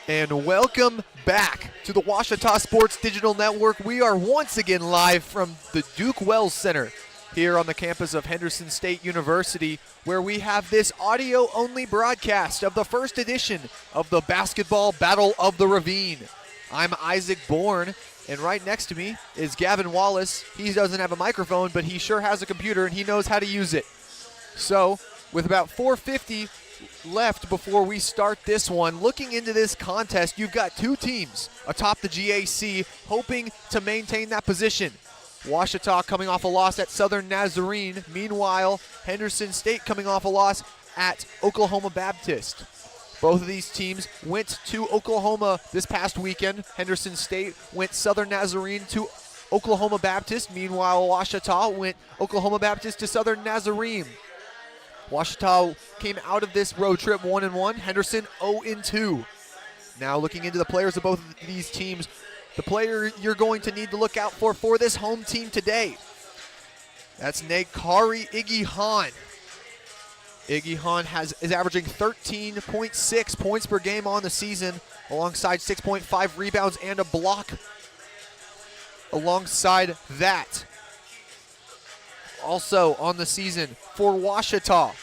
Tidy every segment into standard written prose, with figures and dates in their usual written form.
And welcome back to the Ouachita Sports Digital Network. We are once again live from the Duke Wells Center here on the campus of Henderson State University, where we have this audio-only broadcast of the first edition of the Basketball Battle of the Ravine. I'm Isaac Bourne, and right next to me is Gavin Wallace. He doesn't have a microphone, but he sure has a computer, and he knows how to use it. So, with about 4:50 left before we start this one, looking into this contest, you've got two teams atop the GAC hoping to maintain that position. Ouachita coming off a loss at Southern Nazarene. Meanwhile, Henderson State coming off a loss at Oklahoma Baptist. Both of these teams went to Oklahoma this past weekend. Henderson State went Southern Nazarene to Oklahoma Baptist. Meanwhile, Ouachita went Oklahoma Baptist to Southern Nazarene. Ouachita came out of this road trip 1-1, Henderson 0-2. Now looking into the players of both of these teams, the player you're going to need to look out for this home team today, that's Nekari Iggy Hahn. Iggy Hahn is averaging 13.6 points per game on the season, alongside 6.5 rebounds and a block. Alongside that, also on the season for Ouachita,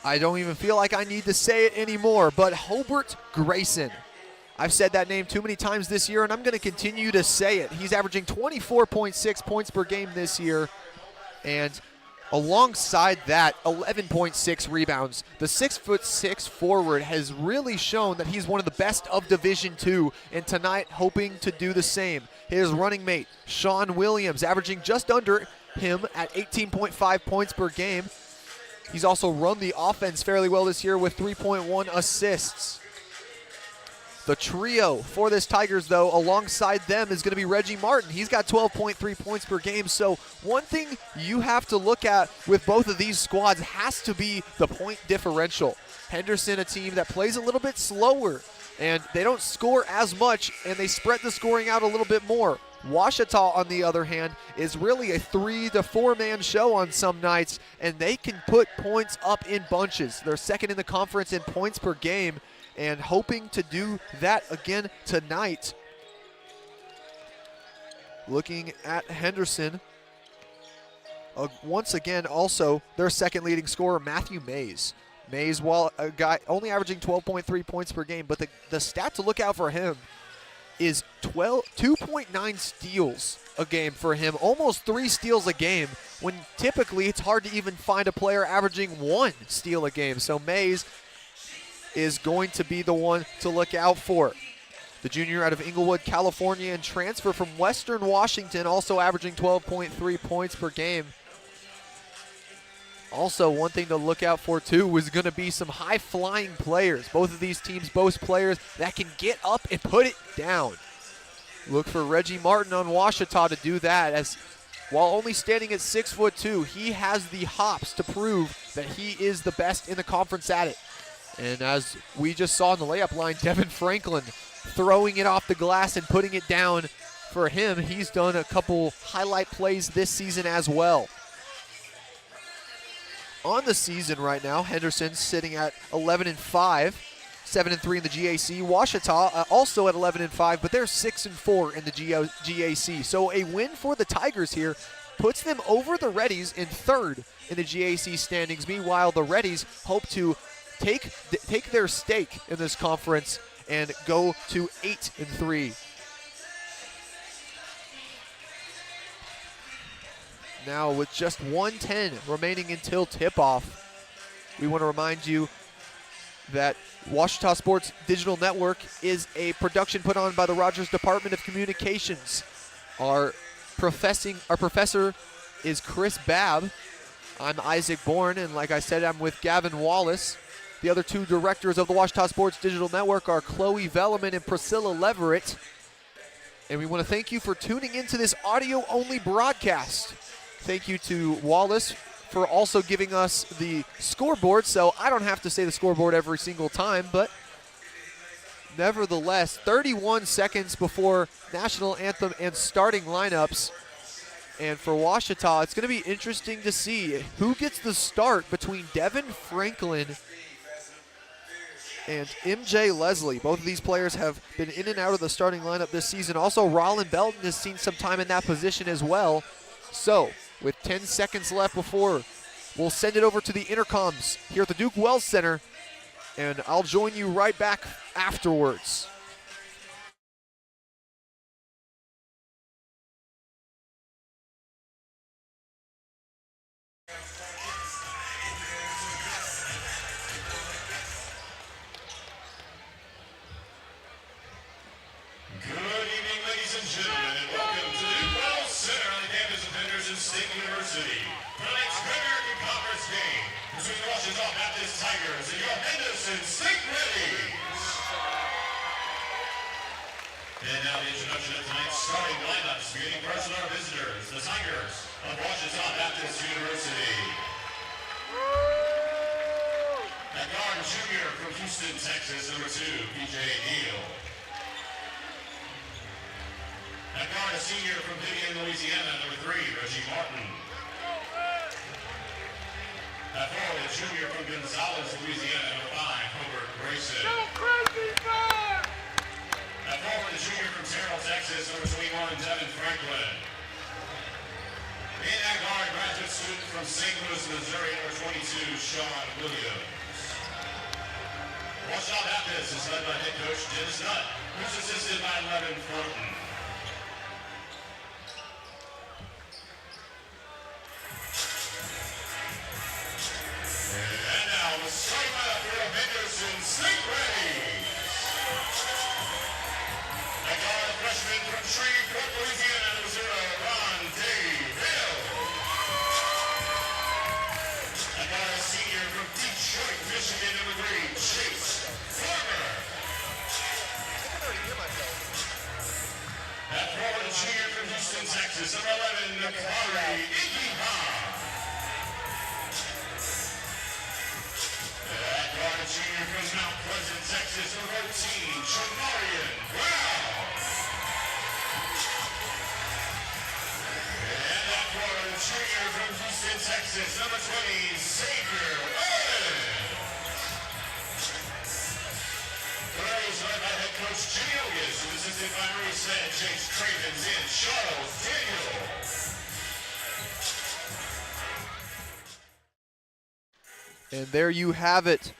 I don't even feel like I need to say it anymore, but Hobart Grayson. I've said that name too many times this year, and I'm going to continue to say it. He's averaging 24.6 points per game this year, and alongside that, 11.6 rebounds. The 6'6" forward has really shown that he's one of the best of Division II, and tonight hoping to do the same. His running mate, Sean Williams, averaging just under him at 18.5 points per game. He's also run the offense fairly well this year with 3.1 assists. The trio for this Tigers, though, alongside them is going to be Reggie Martin. He's got 12.3 points per game. So one thing you have to look at with both of these squads has to be the point differential. Henderson, a team that plays a little bit slower, and they don't score as much, and they spread the scoring out a little bit more. Ouachita, on the other hand, is really a 3 to 4 man show on some nights, and they can put points up in bunches. They're second in the conference in points per game, and hoping to do that again tonight. Looking at Henderson, once again, also their second leading scorer, Matthew Mays. Mays, while a guy only averaging 12.3 points per game, but the stat to look out for him is 2.9 steals a game for him, almost 3 steals a game, when typically it's hard to even find a player averaging 1 steal a game. So Mays is going to be the one to look out for. The junior out of Inglewood, California, and transfer from Western Washington, also averaging 12.3 points per game. Also, one thing to look out for, too, was going to be some high-flying players. Both of these teams boast players that can get up and put it down. Look for Reggie Martin on Ouachita to do that, as while only standing at 6'2", he has the hops to prove that he is the best in the conference at it. And as we just saw in the layup line, Devin Franklin throwing it off the glass and putting it down for him. He's done a couple highlight plays this season as well. On the season right now, Henderson's sitting at 11-5, 7-3 in the GAC. Ouachita also at 11-5, but they're 6-4 in the GAC. So a win for the Tigers here puts them over the Reddies in third in the GAC standings. Meanwhile, the Reddies hope to take their stake in this conference and go to 8-3. Now with just 1:10 remaining until tip-off, we want to remind you that Ouachita Sports Digital Network is a production put on by the Rogers Department of Communications. Our professor is Chris Babb. I'm Isaac Bourne, and like I said, I'm with Gavin Wallace. The other two directors of the Ouachita Sports Digital Network are Chloe Velleman and Priscilla Leverett. And we want to thank you for tuning into this audio-only broadcast. Thank you to Wallace for also giving us the scoreboard, so I don't have to say the scoreboard every single time, but nevertheless, 31 seconds before national anthem and starting lineups. And for Ouachita, it's going to be interesting to see who gets the start between Devin Franklin and MJ Leslie. Both of these players have been in and out of the starting lineup this season. Also, Rollin Belton has seen some time in that position as well. So, with 10 seconds left before, we'll send it over to the intercoms here at the Duke Wells Center, and I'll join you right back afterwards. Good evening, ladies and gentlemen, and welcome to the Duke Wells Center on the campus of Henderson State University. Tonight's American Conference game between the Washington Baptist Tigers and your Henderson State Reddies. And now the introduction of tonight's starting lineups, beginning first with our visitors, the Tigers of Washington Baptist University. At guard, junior from Houston, Texas, number 2, P.J. Neal. At guard, a senior from Vivian, Louisiana, number 3, Reggie Martin. At forward, a junior from Gonzales, Louisiana, number 5, Hobart Grayson. At forward, a junior from Terrell, Texas, number 21, Devin Franklin. In at guard, graduate student from St. Louis, Missouri, number 22, Sean Williams. Washington Baptist is led by head coach Dennis Nutt, who's assisted by Levin Thornton. And now the starting lineup for the Henderson State Reddies. At guard, freshman from Shreveport, Louisiana, number 0, Ron Hill. At guard, a senior from Detroit, Michigan, number 3, Chase Farmer. At forward, a junior from Houston, Texas, number 11, Nakari Igiha. At guard, a junior from Mount Pleasant, Texas, number 14, Jamarian Brown. And at forward, a junior from Houston, Texas, number 20, Xavier Owen. The Reddies led by head coach Jimmy Ogus, and assisted by Maurice Head, Chase Cravens, and Charles Daniel. And there you have it.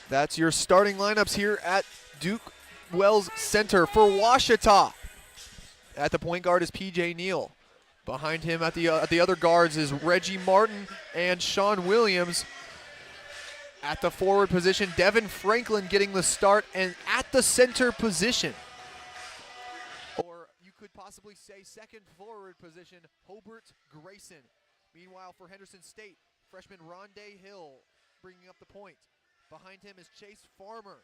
That's your starting lineups here at Duke Wells Center for Washita. At the point guard is P.J. Neal. Behind him at the other guards is Reggie Martin and Sean Williams. At the forward position, Devin Franklin getting the start, and at the center position, or you could possibly say second forward position, Hobart Grayson. Meanwhile, for Henderson State, freshman Rondé Hill bringing up the point. Behind him is Chase Farmer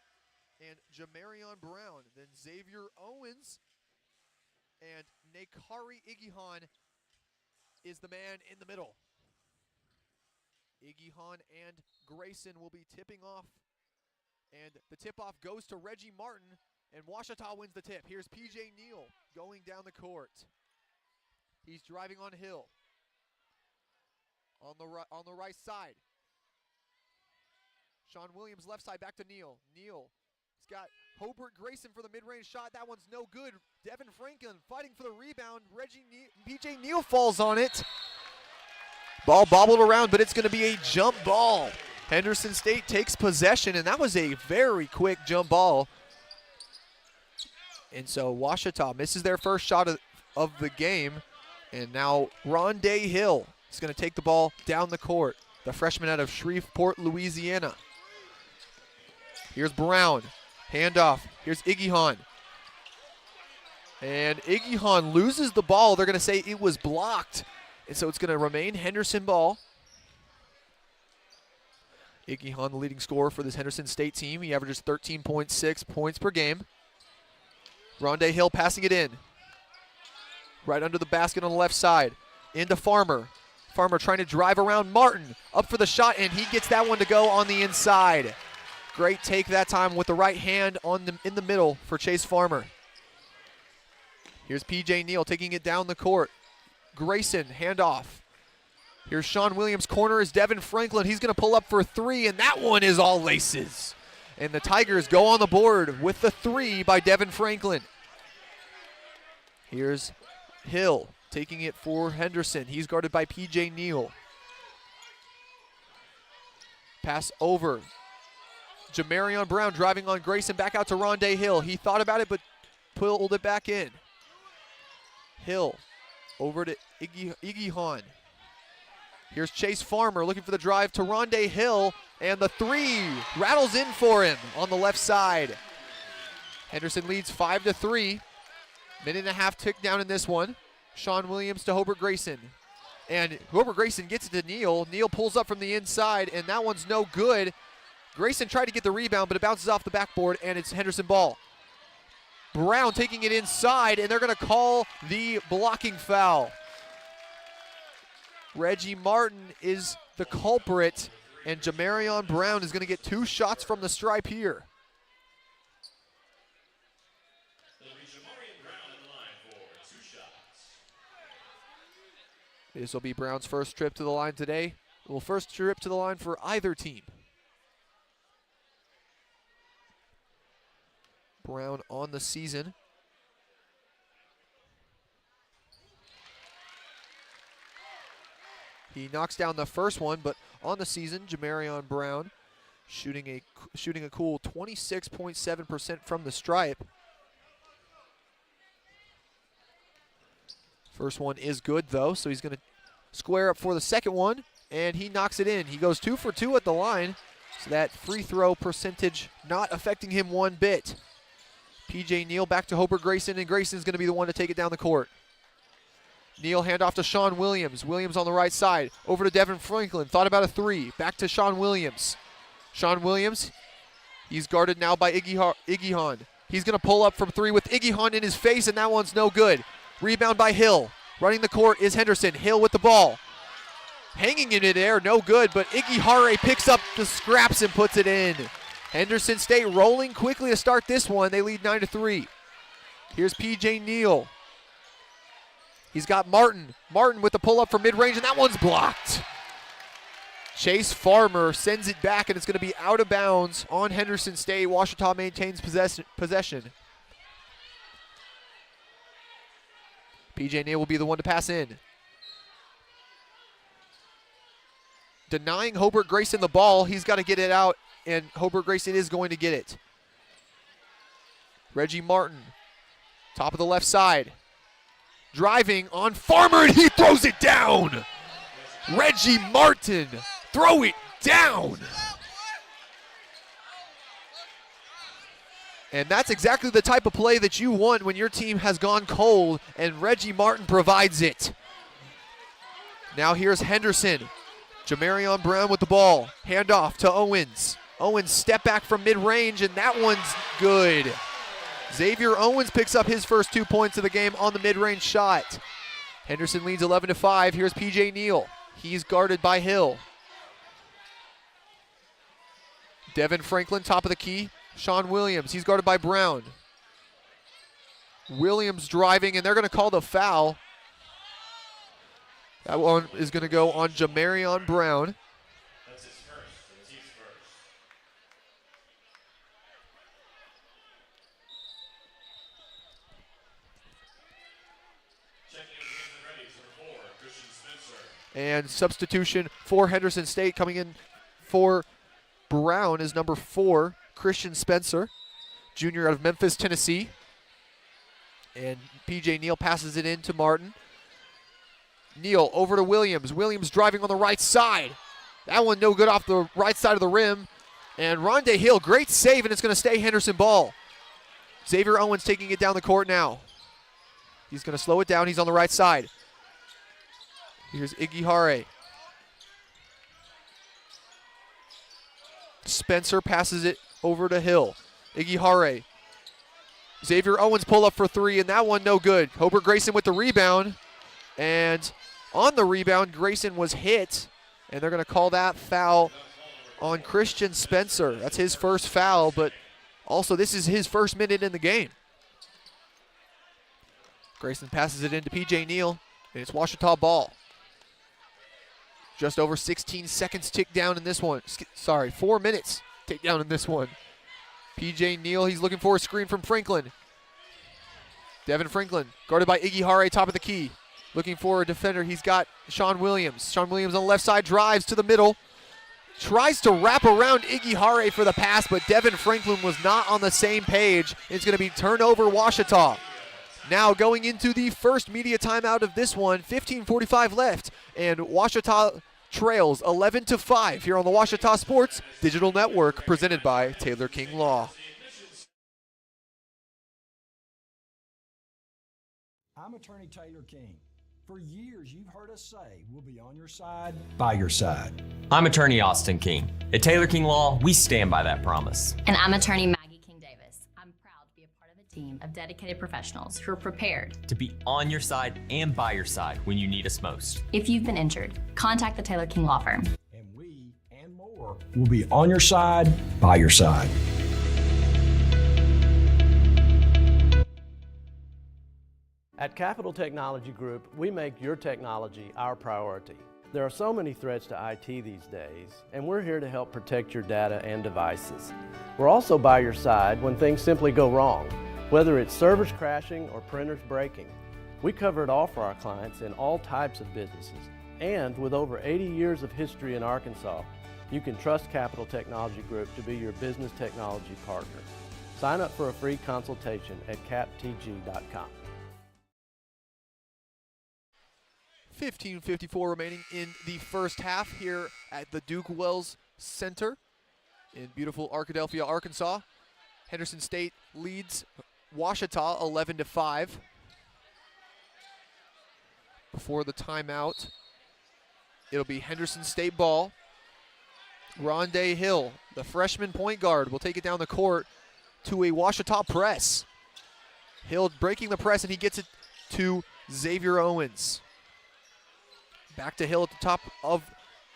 and Jamarion Brown. Then Xavier Owens and Nakari Igihan is the man in the middle. Igihan and Grayson will be tipping off, and the tip-off goes to Reggie Martin, and Washita wins the tip. Here's P.J. Neal going down the court. He's driving on Hill. On the right side. Sean Williams left side, back to Neal. Neal, he's got Hobart Grayson for the mid-range shot. That one's no good. Devin Franklin fighting for the rebound. P.J. Neal falls on it. Ball bobbled around, but it's going to be a jump ball. Henderson State takes possession, and that was a very quick jump ball. And so Washita misses their first shot of the game, and now Rondé Hill is going to take the ball down the court, the freshman out of Shreveport, Louisiana. Here's Brown, handoff. Here's Igihan. And Igihan loses the ball. They're going to say it was blocked. And so it's going to remain Henderson ball. Igihan, the leading scorer for this Henderson State team. He averages 13.6 points per game. Rondé Hill passing it in. Right under the basket on the left side. Into Farmer. Farmer trying to drive around Martin. Up for the shot, and he gets that one to go on the inside. Great take that time with the right hand in the middle for Chase Farmer. Here's P.J. Neal taking it down the court. Grayson, handoff. Here's Sean Williams. Corner is Devin Franklin. He's going to pull up for three, and that one is all laces. And the Tigers go on the board with the 3 by Devin Franklin. Here's Hill taking it for Henderson. He's guarded by P.J. Neal. Pass over. Jamarion Brown driving on Grayson, back out to Rondé Hill. He thought about it, but pulled it back in. Hill over to Iggy Hahn. Here's Chase Farmer looking for the drive to Rondé Hill, and the 3 rattles in for him on the left side. Henderson leads 5-3. Minute and a half tick down in this one. Sean Williams to Hobart Grayson. And Hobart Grayson gets it to Neal. Neal pulls up from the inside, and that one's no good. Grayson tried to get the rebound, but it bounces off the backboard, and it's Henderson ball. Brown taking it inside, and they're going to call the blocking foul. Reggie Martin is the culprit, and Jamarion Brown is going to get 2 shots from the stripe here. This will be Brown's first trip to the line today. Well, first trip to the line for either team. Brown on the season. He knocks down the first one, but on the season, Jamarion Brown shooting a cool 26.7% from the stripe. First one is good though, so he's going to square up for the second one, and he knocks it in. He goes 2 for 2 at the line, so that free throw percentage not affecting him one bit. P.J. Neal back to Hobart Grayson, and Grayson's going to be the one to take it down the court. Neal handoff to Sean Williams. Williams on the right side. Over to Devin Franklin. Thought about a 3. Back to Sean Williams. Sean Williams, he's guarded now by Iggy Hahn. He's going to pull up from 3 with Iggy Hahn in his face, and that one's no good. Rebound by Hill. Running the court is Henderson. Hill with the ball. Hanging in midair, no good, but Iggy Hare picks up the scraps and puts it in. Henderson State rolling quickly to start this one. They lead 9-3. Here's P.J. Neal. He's got Martin. Martin with the pull-up from mid-range, and that one's blocked. Chase Farmer sends it back, and it's going to be out of bounds on Henderson State. Ouachita maintains possession. P.J. Neal will be the one to pass in. Denying Hobart Grayson the ball. He's got to get it out, and Hobart Grayson is going to get it. Reggie Martin, top of the left side. Driving on Farmer, and he throws it down. Reggie Martin, throw it down. And that's exactly the type of play that you want when your team has gone cold, and Reggie Martin provides it. Now here's Henderson. Jamarion Brown with the ball. Handoff to Owens. Owens step back from mid-range, and that one's good. Xavier Owens picks up his first 2 points of the game on the mid-range shot. Henderson leads 11-5. Here's P.J. Neal. He's guarded by Hill. Devin Franklin, top of the key. Sean Williams, he's guarded by Brown. Williams driving, and they're going to call the foul. That one is going to go on Jamarion Brown. That's his first. That's his first. Checking in ready for 4, Christian Spencer. And substitution for Henderson State coming in for Brown is number 4, Christian Spencer, junior out of Memphis, Tennessee. And P.J. Neal passes it in to Martin. Neal over to Williams. Williams driving on the right side. That one no good off the right side of the rim. And Rondé Hill, great save, and it's going to stay Henderson ball. Xavier Owens taking it down the court now. He's going to slow it down. He's on the right side. Here's Iggy Hare. Spencer passes it over to Hill. Iggy Hare. Xavier Owens pull up for 3, and that one no good. Hobart Grayson with the rebound. And on the rebound, Grayson was hit, and they're going to call that foul on Christian Spencer. That's his first foul, but also this is his first minute in the game. Grayson passes it into P.J. Neal, and it's Ouachita ball. Just over 16 seconds tick down in this one. 4 minutes tick down in this one. P.J. Neal, he's looking for a screen from Franklin. Devin Franklin, guarded by Iggy Hare, top of the key. Looking for a defender, he's got Sean Williams. Sean Williams on the left side, drives to the middle. Tries to wrap around Iggy Hare for the pass, but Devin Franklin was not on the same page. It's going to be turnover Ouachita. Now going into the first media timeout of this one, 15:45 left, and Ouachita trails 11-5 here on the Ouachita Sports Digital Network, presented by Taylor King Law. I'm attorney Taylor King. For years, you've heard us say we'll be on your side, by your side. I'm attorney Austin King. At Taylor King Law, we stand by that promise. And I'm attorney Maggie King Davis. I'm proud to be a part of a team of dedicated professionals who are prepared To be on your side and by your side when you need us most. If you've been injured, contact the Taylor King Law Firm. And we, and more, will be on your side, by your side. At Capital Technology Group, we make your technology our priority. There are so many threats to IT these days, and we're here to help protect your data and devices. We're also by your side when things simply go wrong, whether it's servers crashing or printers breaking. We cover it all for our clients in all types of businesses. And with over 80 years of history in Arkansas, you can trust Capital Technology Group to be your business technology partner. Sign up for a free consultation at captg.com. 15:54 remaining in the first half here at the Duke Wells Center in beautiful Arkadelphia, Arkansas. Henderson State leads Ouachita 11-5. Before the timeout, it'll be Henderson State ball. Rondé Hill, the freshman point guard, will take it down the court to a Ouachita press. Hill breaking the press, and he gets it to Xavier Owens. Back to Hill at the top of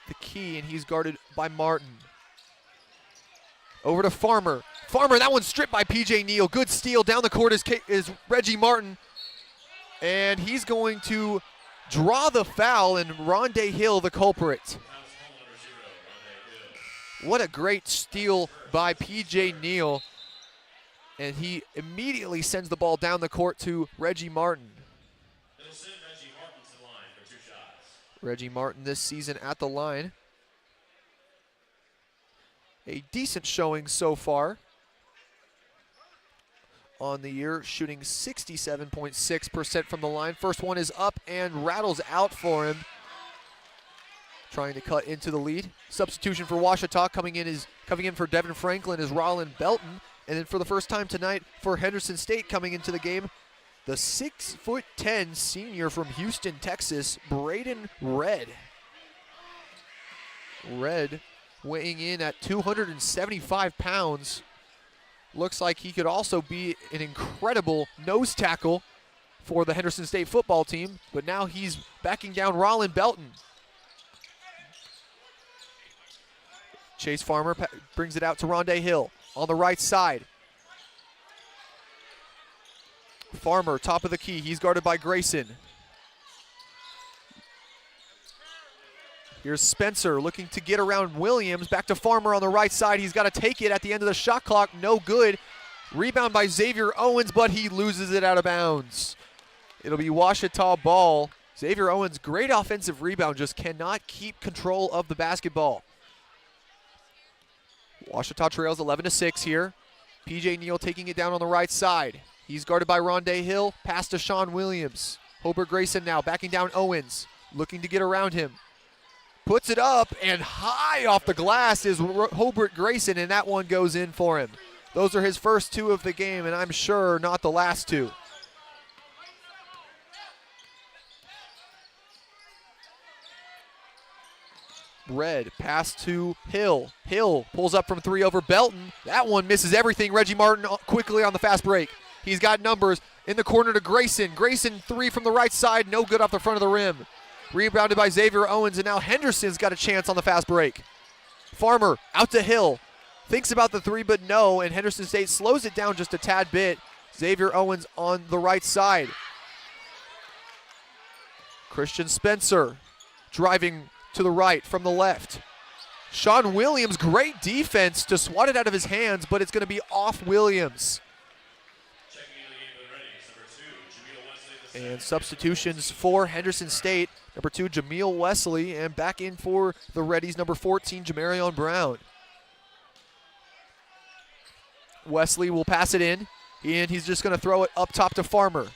the key, and he's guarded by Martin. Over to Farmer. Farmer, that one's stripped by P.J. Neal. Good steal. Down the court is Reggie Martin. And he's going to draw the foul, and Rondé Hill the culprit. What a great steal by P.J. Neal. And he immediately sends the ball down the court to Reggie Martin. Reggie Martin this season at the line. A decent showing so far on the year, shooting 67.6% from the line. First one is up and rattles out for him. Trying to cut into the lead. Substitution for Ouachita coming in for Devin Franklin is Rollin Belton. And then for the first time tonight for Henderson State coming into the game, the 6'10" senior from Houston, Texas, Braden Red. Red weighing in at 275 pounds. Looks like he could also be an incredible nose tackle for the Henderson State football team, but now he's backing down Rollin Belton. Chase Farmer brings it out to Rondé Hill on the right side. Farmer, top of the key. He's guarded by Grayson. Here's Spencer looking to get around Williams. Back to Farmer on the right side. He's got to take it at the end of the shot clock. No good. Rebound by Xavier Owens, but he loses it out of bounds. It'll be Ouachita ball. Xavier Owens, great offensive rebound, just cannot keep control of the basketball. Ouachita trails 11-6 here. P.J. Neal taking it down on the right side. He's guarded by Rondé Hill. Pass to Sean Williams. Hobart Grayson now backing down Owens. Looking to get around him. Puts it up, and high off the glass is Hobart Grayson, and that one goes in for him. Those are his first two of the game, and I'm sure not the last two. Red, pass to Hill. Hill pulls up from three over Belton. That one misses everything. Reggie Martin quickly on the fast break. He's got numbers in the corner to Grayson. Grayson, three from the right side, no good off the front of the rim. Rebounded by Xavier Owens, and now Henderson's got a chance on the fast break. Farmer out to Hill. Thinks about the three, but no, and Henderson State slows it down just a tad bit. Xavier Owens on the right side. Christian Spencer driving to the right from the left. Sean Williams, great defense to swat it out of his hands, but it's going to be off Williams. And substitutions for Henderson State. Number 2, Jameel Wesley, and back in for the Reddies, number 14, Jamarion Brown. Wesley will pass it in, and he's just going to throw it up top to Farmer.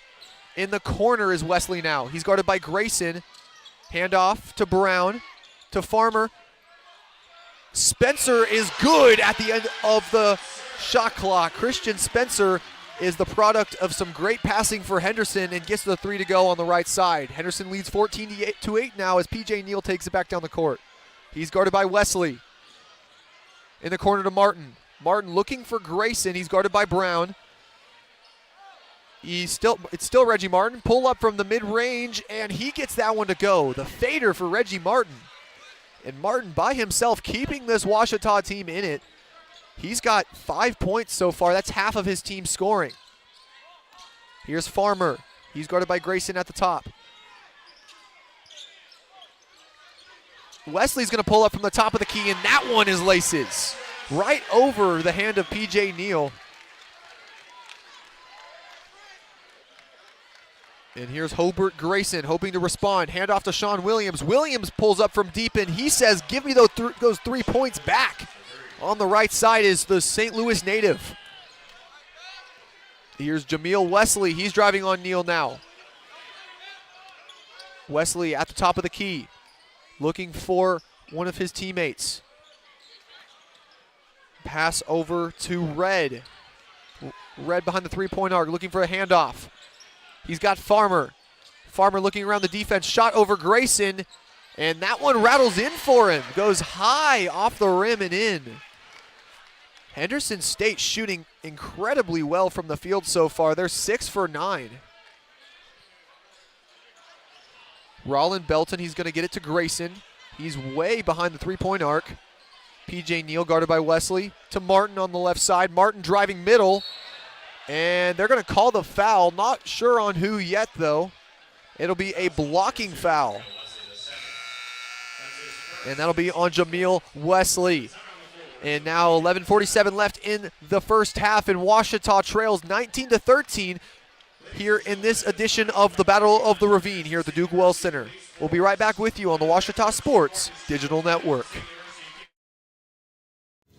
In the corner is Wesley now. He's guarded by Grayson. Handoff to Brown, to Farmer. Spencer is good at the end of the shot clock. Christian Spencer is the product of some great passing for Henderson and gets the 3 to go on the right side. Henderson leads 14-8 now as PJ Neal takes it back down the court. He's guarded by Wesley. In the corner to Martin. Martin looking for Grayson. He's guarded by Brown. It's still Reggie Martin. Pull up from the mid-range, and he gets that one to go. The fader for Reggie Martin. And Martin by himself keeping this Ouachita team in it. He's got 5 points so far. That's half of his team scoring. Here's Farmer. He's guarded by Grayson at the top. Wesley's going to pull up from the top of the key, and that one is laces. Right over the hand of PJ Neal. And here's Hobart Grayson hoping to respond. Hand off to Sean Williams. Williams pulls up from deep, and he says, give me those 3 points back. On the right side is the St. Louis native. Here's Jameel Wesley. He's driving on Neal now. Wesley at the top of the key, looking for one of his teammates. Pass over to Red. Red behind the three-point arc, looking for a handoff. He's got Farmer. Farmer looking around the defense, shot over Grayson, and that one rattles in for him. Goes high off the rim and in. Henderson State shooting incredibly well from the field so far. They're 6 for 9. Rollin Belton, he's going to get it to Grayson. He's way behind the three-point arc. PJ Neal guarded by Wesley. To Martin on the left side. Martin driving middle. And they're going to call the foul. Not sure on who yet, though. It'll be a blocking foul. And that'll be on Jameel Wesley. And now 11:47 left in the first half, and Ouachita trails 19-13 here in this edition of the Battle of the Ravine here at the Duke Wells Center. We'll be right back with you on the Ouachita Sports Digital Network.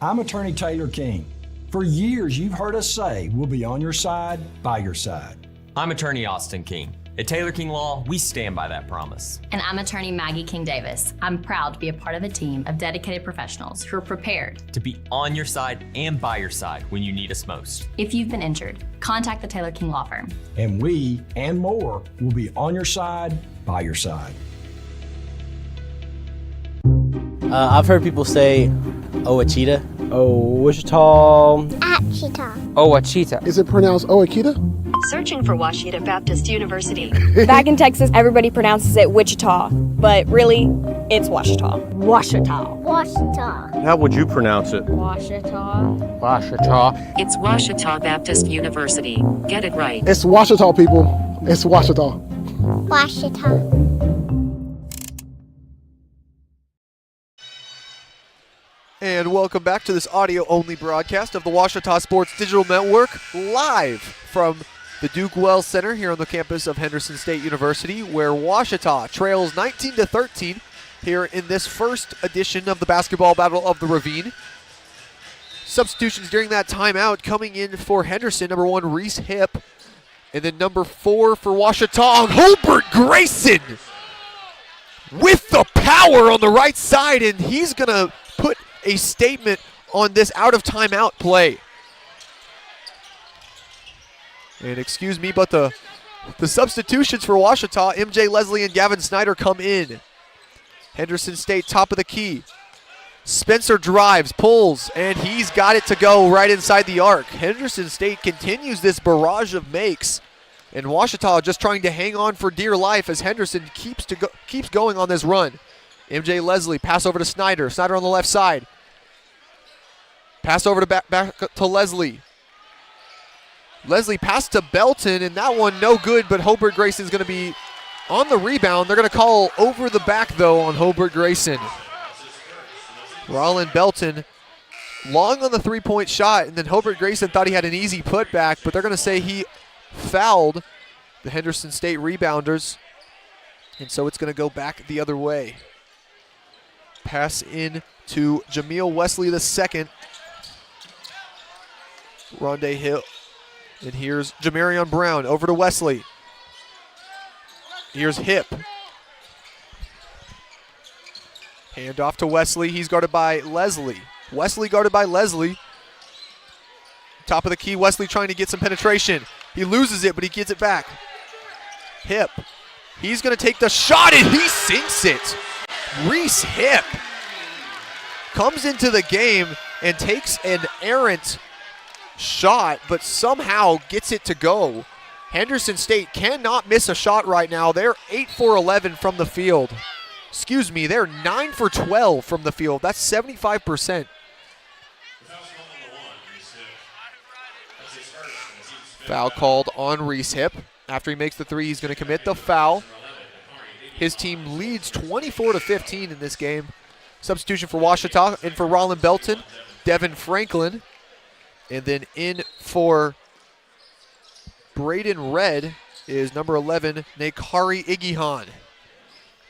I'm attorney Taylor King. For years, you've heard us say we'll be on your side, by your side. I'm attorney Austin King. At Taylor King Law, we stand by that promise. And I'm attorney Maggie King Davis. I'm proud to be a part of a team of dedicated professionals who are prepared To be on your side and by your side when you need us most. If you've been injured, contact the Taylor King Law Firm. And we, and more, will be on your side, by your side. I've heard people say Ouachita. Wichita. Achita. Ouachita. Is it pronounced Ouachita? Searching for Ouachita Baptist University. Back in Texas, everybody pronounces it Wichita, but really, it's Ouachita. Ouachita. Ouachita. How would you pronounce it? Ouachita. Ouachita. It's Ouachita Baptist University. Get it right. It's Ouachita, people. It's Ouachita. Ouachita. And welcome back to this audio-only broadcast of the Ouachita Sports Digital Network, live from the Duke Wells Center here on the campus of Henderson State University, where Ouachita trails 19-13 here in this first edition of the Basketball Battle of the Ravine. Substitutions during that timeout coming in for Henderson, number 1, Reese Hipp, and then number 4 for Ouachita, Hobart Grayson with the power on the right side, and he's going to put a statement on this out of timeout play. And excuse me, but the substitutions for Ouachita, MJ Leslie and Gavin Snyder come in. Henderson State top of the key. Spencer drives, pulls, and he's got it to go right inside the arc. Henderson State continues this barrage of makes, and Ouachita just trying to hang on for dear life as Henderson keeps going on this run. MJ Leslie, pass over to Snyder. Snyder on the left side. Pass over to back to Leslie. Leslie pass to Belton, and that one no good, but Hobart Grayson's going to be on the rebound. They're going to call over the back, though, on Hobart Grayson. Rollin Belton long on the three-point shot, and then Hobart Grayson thought he had an easy putback, but they're going to say he fouled the Henderson State rebounders, and so it's going to go back the other way. Pass in to Jameel Wesley II. Rondé Hill. And here's Jamarion Brown over to Wesley. Here's Hip. Hand off to Wesley. He's guarded by Leslie. Wesley guarded by Leslie. Top of the key, Wesley trying to get some penetration. He loses it, but he gets it back. Hip. He's going to take the shot, and he sinks it. Reese Hip comes into the game and takes an errant shot, but somehow gets it to go. Henderson State cannot miss a shot right now. They're 8 for 11 from the field. Excuse me, they're 9 for 12 from the field. That's 75%. Foul called on Reese Hip. After he makes the three, he's going to commit the foul. His team leads 24-15 in this game. Substitution for Ouachita, in for Rollin Belton, Devin Franklin. And then in for Braden Red is number 11, Nakari Igihan.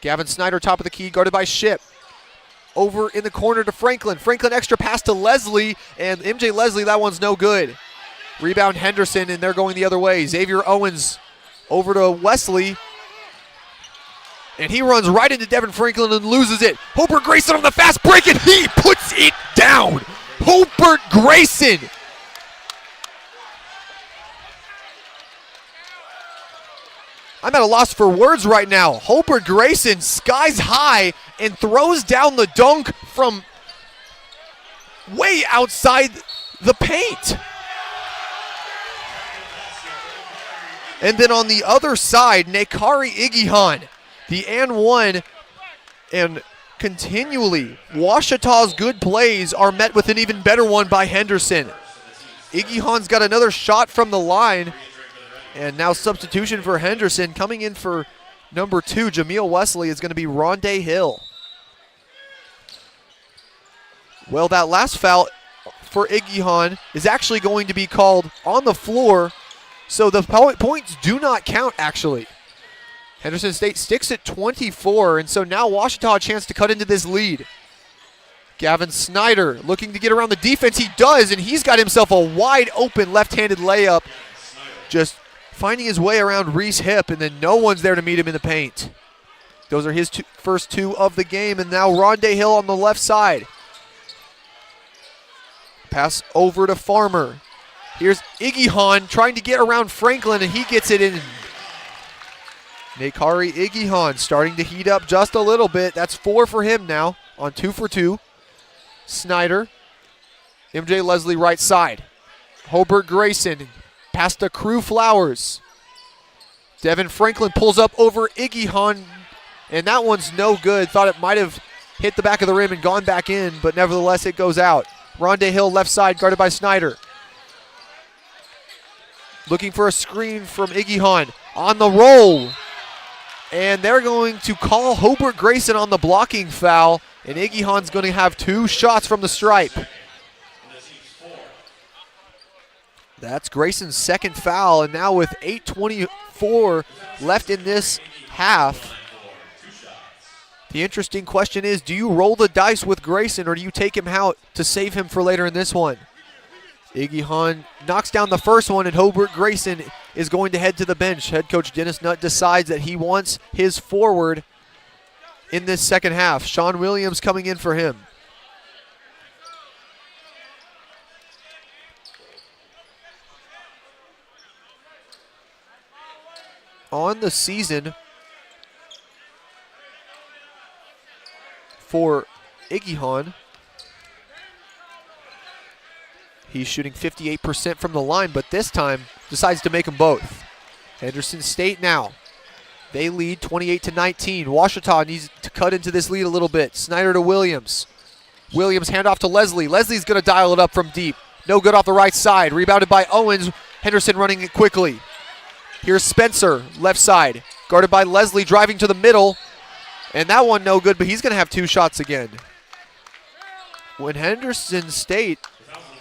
Gavin Snyder, top of the key, guarded by Ship. Over in the corner to Franklin. Franklin extra pass to Leslie, and MJ Leslie, that one's no good. Rebound Henderson, and they're going the other way. Xavier Owens over to Wesley. And he runs right into Devin Franklin and loses it. Hobart Grayson on the fast break, and he puts it down. Hobart Grayson. I'm at a loss for words right now. Hobart Grayson skies high and throws down the dunk from way outside the paint. And then on the other side, Nakari Igihan, the and one, and continually Ouachita's good plays are met with an even better one by Henderson. Igihan's got another shot from the line, and now substitution for Henderson. Coming in for number 2, Jameel Wesley, is going to be Rondé Hill. Well, that last foul for Igihan is actually going to be called on the floor, so the points do not count, actually. Henderson State sticks at 24, and so now Ouachita a chance to cut into this lead. Gavin Snyder looking to get around the defense. He does, and he's got himself a wide open left-handed layup. Just finding his way around Reese Hip, and then no one's there to meet him in the paint. Those are his first two of the game, and now Rondé Hill on the left side. Pass over to Farmer. Here's Igihan trying to get around Franklin, and he gets it in. Nakari Igihan starting to heat up just a little bit. That's 4 for him now on 2 for 2. Snyder. MJ Leslie right side. Hobart Grayson past to Crew Flowers. Devin Franklin pulls up over Igihan, and that one's no good. Thought it might have hit the back of the rim and gone back in, but nevertheless it goes out. Rondé Hill left side guarded by Snyder. Looking for a screen from Igihan. On the roll. And they're going to call Hobart Grayson on the blocking foul, and Igihan's going to have 2 shots from the stripe. That's Grayson's second foul, and now with 8:24 left in this half, the interesting question is, do you roll the dice with Grayson, or do you take him out to save him for later in this one? Igihan knocks down the first one, and Hobart Grayson is going to head to the bench. Head coach Dennis Nutt decides that he wants his forward in this second half. Sean Williams coming in for him. On the season for Igihan, he's shooting 58% from the line, but this time decides to make them both. Henderson State now. They lead 28-19. Ouachita needs to cut into this lead a little bit. Snyder to Williams. Williams handoff to Leslie. Leslie's going to dial it up from deep. No good off the right side. Rebounded by Owens. Henderson running it quickly. Here's Spencer, left side. Guarded by Leslie, driving to the middle. And that one no good, but he's going to have 2 shots again. when Henderson State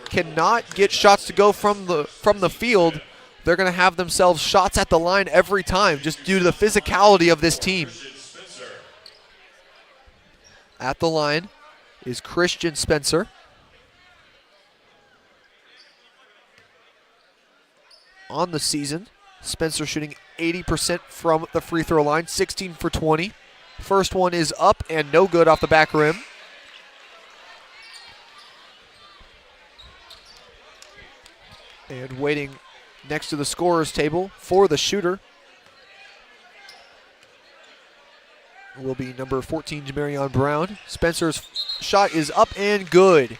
cannot get shots to go from the field, they're going to have themselves shots at the line every time just due to the physicality of this team. At the line is Christian Spencer. On the season, Spencer shooting 80% from the free throw line, 16 for 20. First one is up and no good off the back rim. And waiting next to the scorer's table for the shooter will be number 14, Jamarion Brown. Spencer's shot is up and good.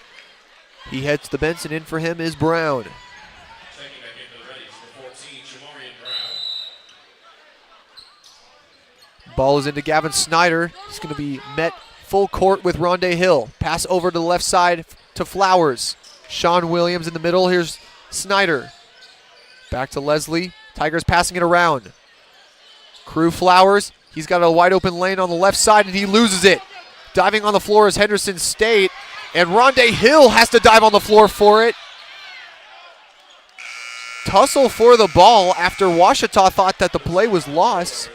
He heads to the bench, and in for him is Brown. Ball is into Gavin Snyder. He's going to be met full court with Rondé Hill. Pass over to the left side to Flowers. Sean Williams in the middle. Here's Snyder. Back to Leslie. Tigers passing it around. Crew Flowers. He's got a wide open lane on the left side, and he loses it. Diving on the floor is Henderson State, and Rondé Hill has to dive on the floor for it. Tussle for the ball after Ouachita thought that the play was lost.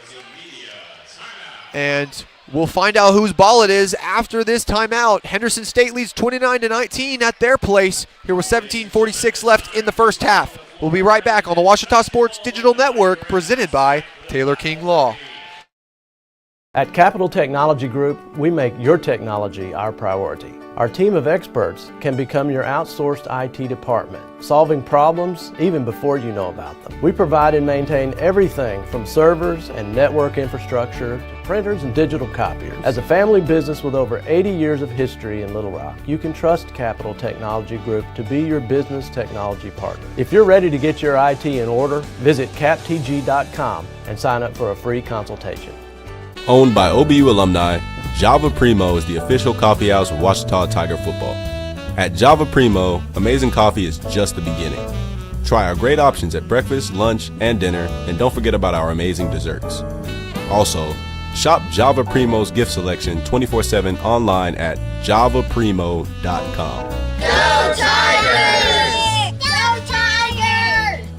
And we'll find out whose ball it is after this timeout. Henderson State leads 29-19 at their place. Here with 17:46 left in the first half. We'll be right back on the Ouachita Sports Digital Network, presented by Taylor King Law. At Capital Technology Group, we make your technology our priority. Our team of experts can become your outsourced IT department, solving problems even before you know about them. We provide and maintain everything from servers and network infrastructure to printers and digital copiers. As a family business with over 80 years of history in Little Rock, you can trust Capital Technology Group to be your business technology partner. If you're ready to get your IT in order, visit captg.com and sign up for a free consultation. Owned by OBU alumni, Java Primo is the official coffee house of Ouachita Tiger football. At Java Primo, amazing coffee is just the beginning. Try our great options at breakfast, lunch, and dinner, and don't forget about our amazing desserts. Also, shop Java Primo's gift selection 24/7 online at javaprimo.com. Go Tigers! Go Tigers!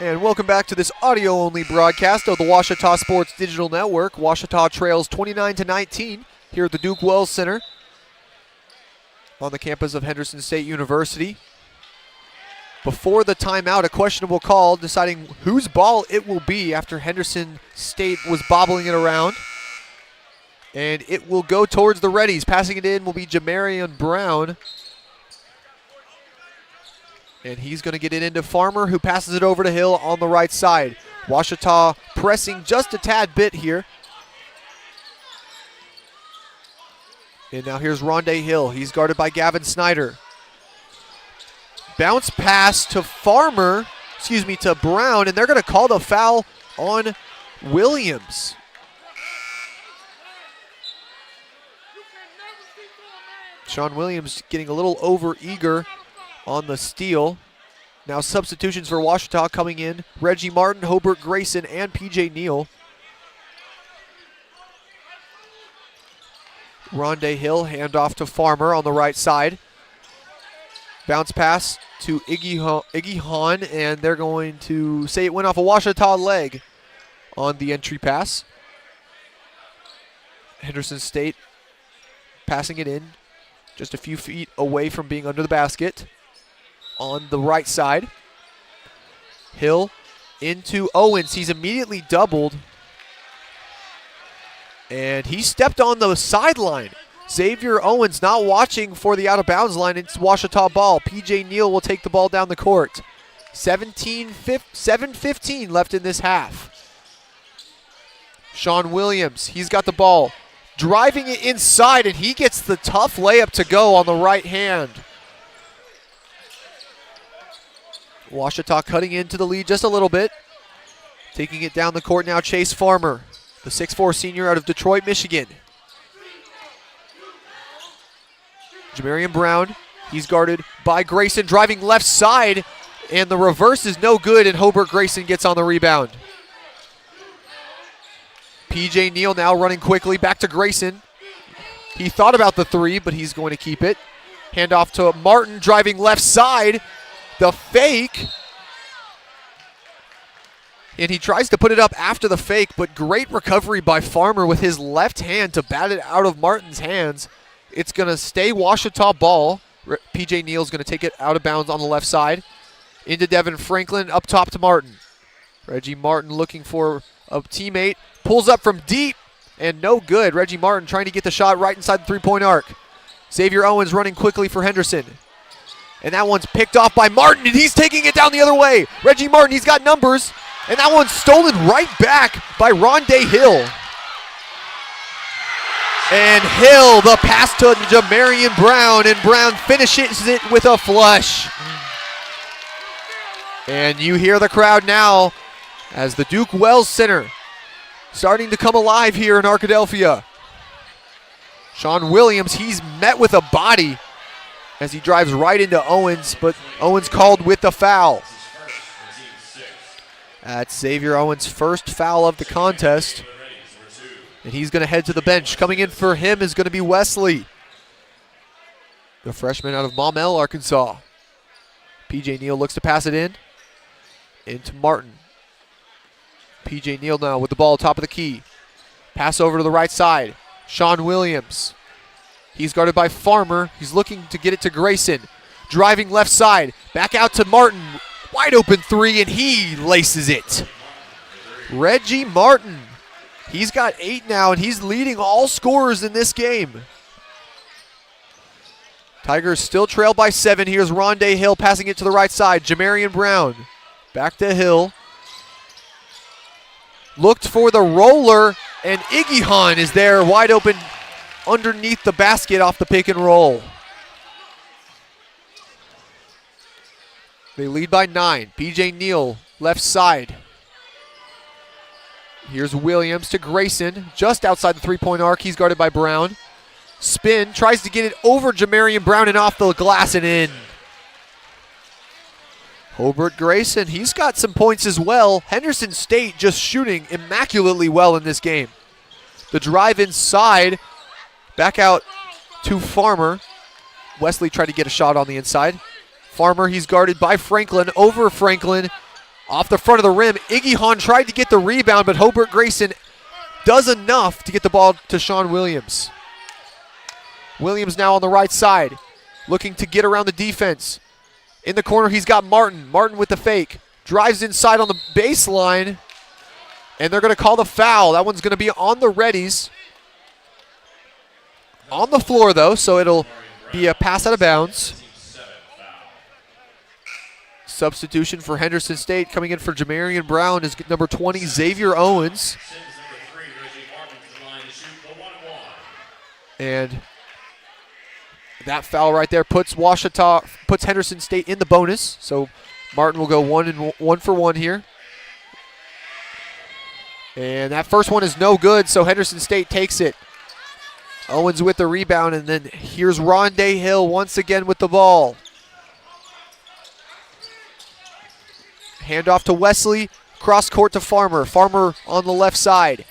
And welcome back to this audio-only broadcast of the Ouachita Sports Digital Network. Ouachita trails 29-19 here at the Duke Wells Center on the campus of Henderson State University. Before the timeout, a questionable call deciding whose ball it will be after Henderson State was bobbling it around. And it will go towards the Reddies. Passing it in will be Jamarion Brown. And he's going to get it into Farmer, who passes it over to Hill on the right side. Ouachita pressing just a tad bit here. And now here's Rondé Hill. He's guarded by Gavin Snyder. Bounce pass to to Brown, and they're going to call the foul on Williams. Sean Williams getting a little over-eager on the steal. Now substitutions for Ouachita coming in. Reggie Martin, Hobart Grayson, and P.J. Neal. Rondé Hill, handoff to Farmer on the right side. Bounce pass to Iggy Hahn, and they're going to say it went off a Ouachita leg on the entry pass. Henderson State passing it in just a few feet away from being under the basket. On the right side, Hill into Owens. He's immediately doubled, and he stepped on the sideline. Xavier Owens not watching for the out-of-bounds line. It's Ouachita ball. P.J. Neal will take the ball down the court. 7:15 left in this half. Sean Williams, he's got the ball. Driving it inside, and he gets the tough layup to go on the right hand. Ouachita cutting into the lead just a little bit. Taking it down the court now, Chase Farmer, the 6'4 senior out of Detroit, Michigan. Jamarion Brown, he's guarded by Grayson, driving left side, and the reverse is no good, and Hobart Grayson gets on the rebound. P.J. Neal now running quickly back to Grayson. He thought about the 3, but he's going to keep it. Handoff to Martin, driving left side. The fake. And he tries to put it up after the fake, but great recovery by Farmer with his left hand to bat it out of Martin's hands. It's going to stay Ouachita ball. P.J. Neal's going to take it out of bounds on the left side. Into Devin Franklin, up top to Martin. Reggie Martin looking for a teammate. Pulls up from deep, and no good. Reggie Martin trying to get the shot right inside the three-point arc. Xavier Owens running quickly for Henderson. And that one's picked off by Martin, and he's taking it down the other way. Reggie Martin, he's got numbers. And that one's stolen right back by Rondé Hill. And Hill, the pass to Jamarian Brown, and Brown finishes it with a flush. And you hear the crowd now as the Duke Wells Center starting to come alive here in Arkadelphia. Sean Williams, he's met with a body as he drives right into Owens, but Owens called with the foul. That's Xavier Owens' first foul of the contest. And he's going to head to the bench. Coming in for him is going to be Wesley, the freshman out of Maumelle, Arkansas. P.J. Neal looks to pass it into Martin. P.J. Neal now with the ball top of the key. Pass over to the right side. Sean Williams. He's guarded by Farmer. He's looking to get it to Grayson. Driving left side. Back out to Martin. Wide open 3, and he laces it. Reggie Martin. He's got 8 now, and he's leading all scorers in this game. Tigers still trail by 7. Here's Rondé Hill passing it to the right side. Jamarian Brown. Back to Hill. Looked for the roller, and Iggy Hahn is there wide open underneath the basket off the pick and roll. They lead by 9. P.J. Neal, left side. Here's Williams to Grayson, just outside the three-point arc. He's guarded by Brown. Spin, tries to get it over Jamarian Brown and off the glass and in. Hobart Grayson, he's got some points as well. Henderson State just shooting immaculately well in this game. The drive inside, back out to Farmer. Wesley tried to get a shot on the inside. Farmer, he's guarded by Franklin, over Franklin, off the front of the rim. Iggy Hahn tried to get the rebound, but Hobart Grayson does enough to get the ball to Sean Williams. Williams now on the right side, looking to get around the defense. In the corner, he's got Martin. Martin with the fake. Drives inside on the baseline, and they're going to call the foul. That one's going to be on the Reddies. On the floor, though, so it'll be a pass out of bounds. Substitution for Henderson State. Coming in for Jamarian Brown is number 20, Xavier Owens. And that foul right there puts Henderson State in the bonus. So Martin will go 1 for 1 here. And that first one is no good, so Henderson State takes it. Owens with the rebound, and then here's Rondé Hill once again with the ball. Handoff to Wesley, cross court to Farmer. Farmer on the left side.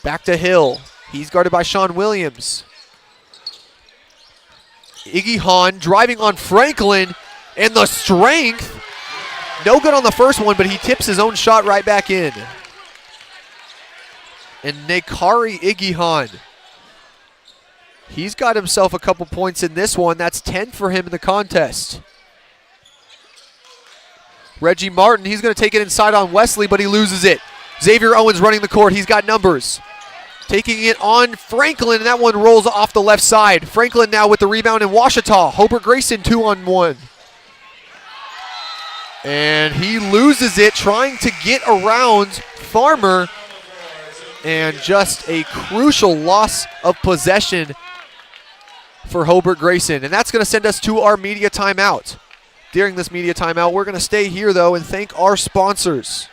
Back to Hill. He's guarded by Sean Williams. Iggy Hahn driving on Franklin, and the strength. No good on the first one, but he tips his own shot right back in. And Nakari Iggy Hahn. He's got himself a couple points in this one. That's 10 for him in the contest. Reggie Martin, he's going to take it inside on Wesley, but he loses it. Xavier Owens running the court. He's got numbers. Taking it on Franklin, and that one rolls off the left side. Franklin now with the rebound in Ouachita. Hobart Grayson 2-on-1. And he loses it, trying to get around Farmer. And just a crucial loss of possession for Hobart Grayson. And that's going to send us to our media timeout. During this media timeout, we're going to stay here, though, and thank our sponsors.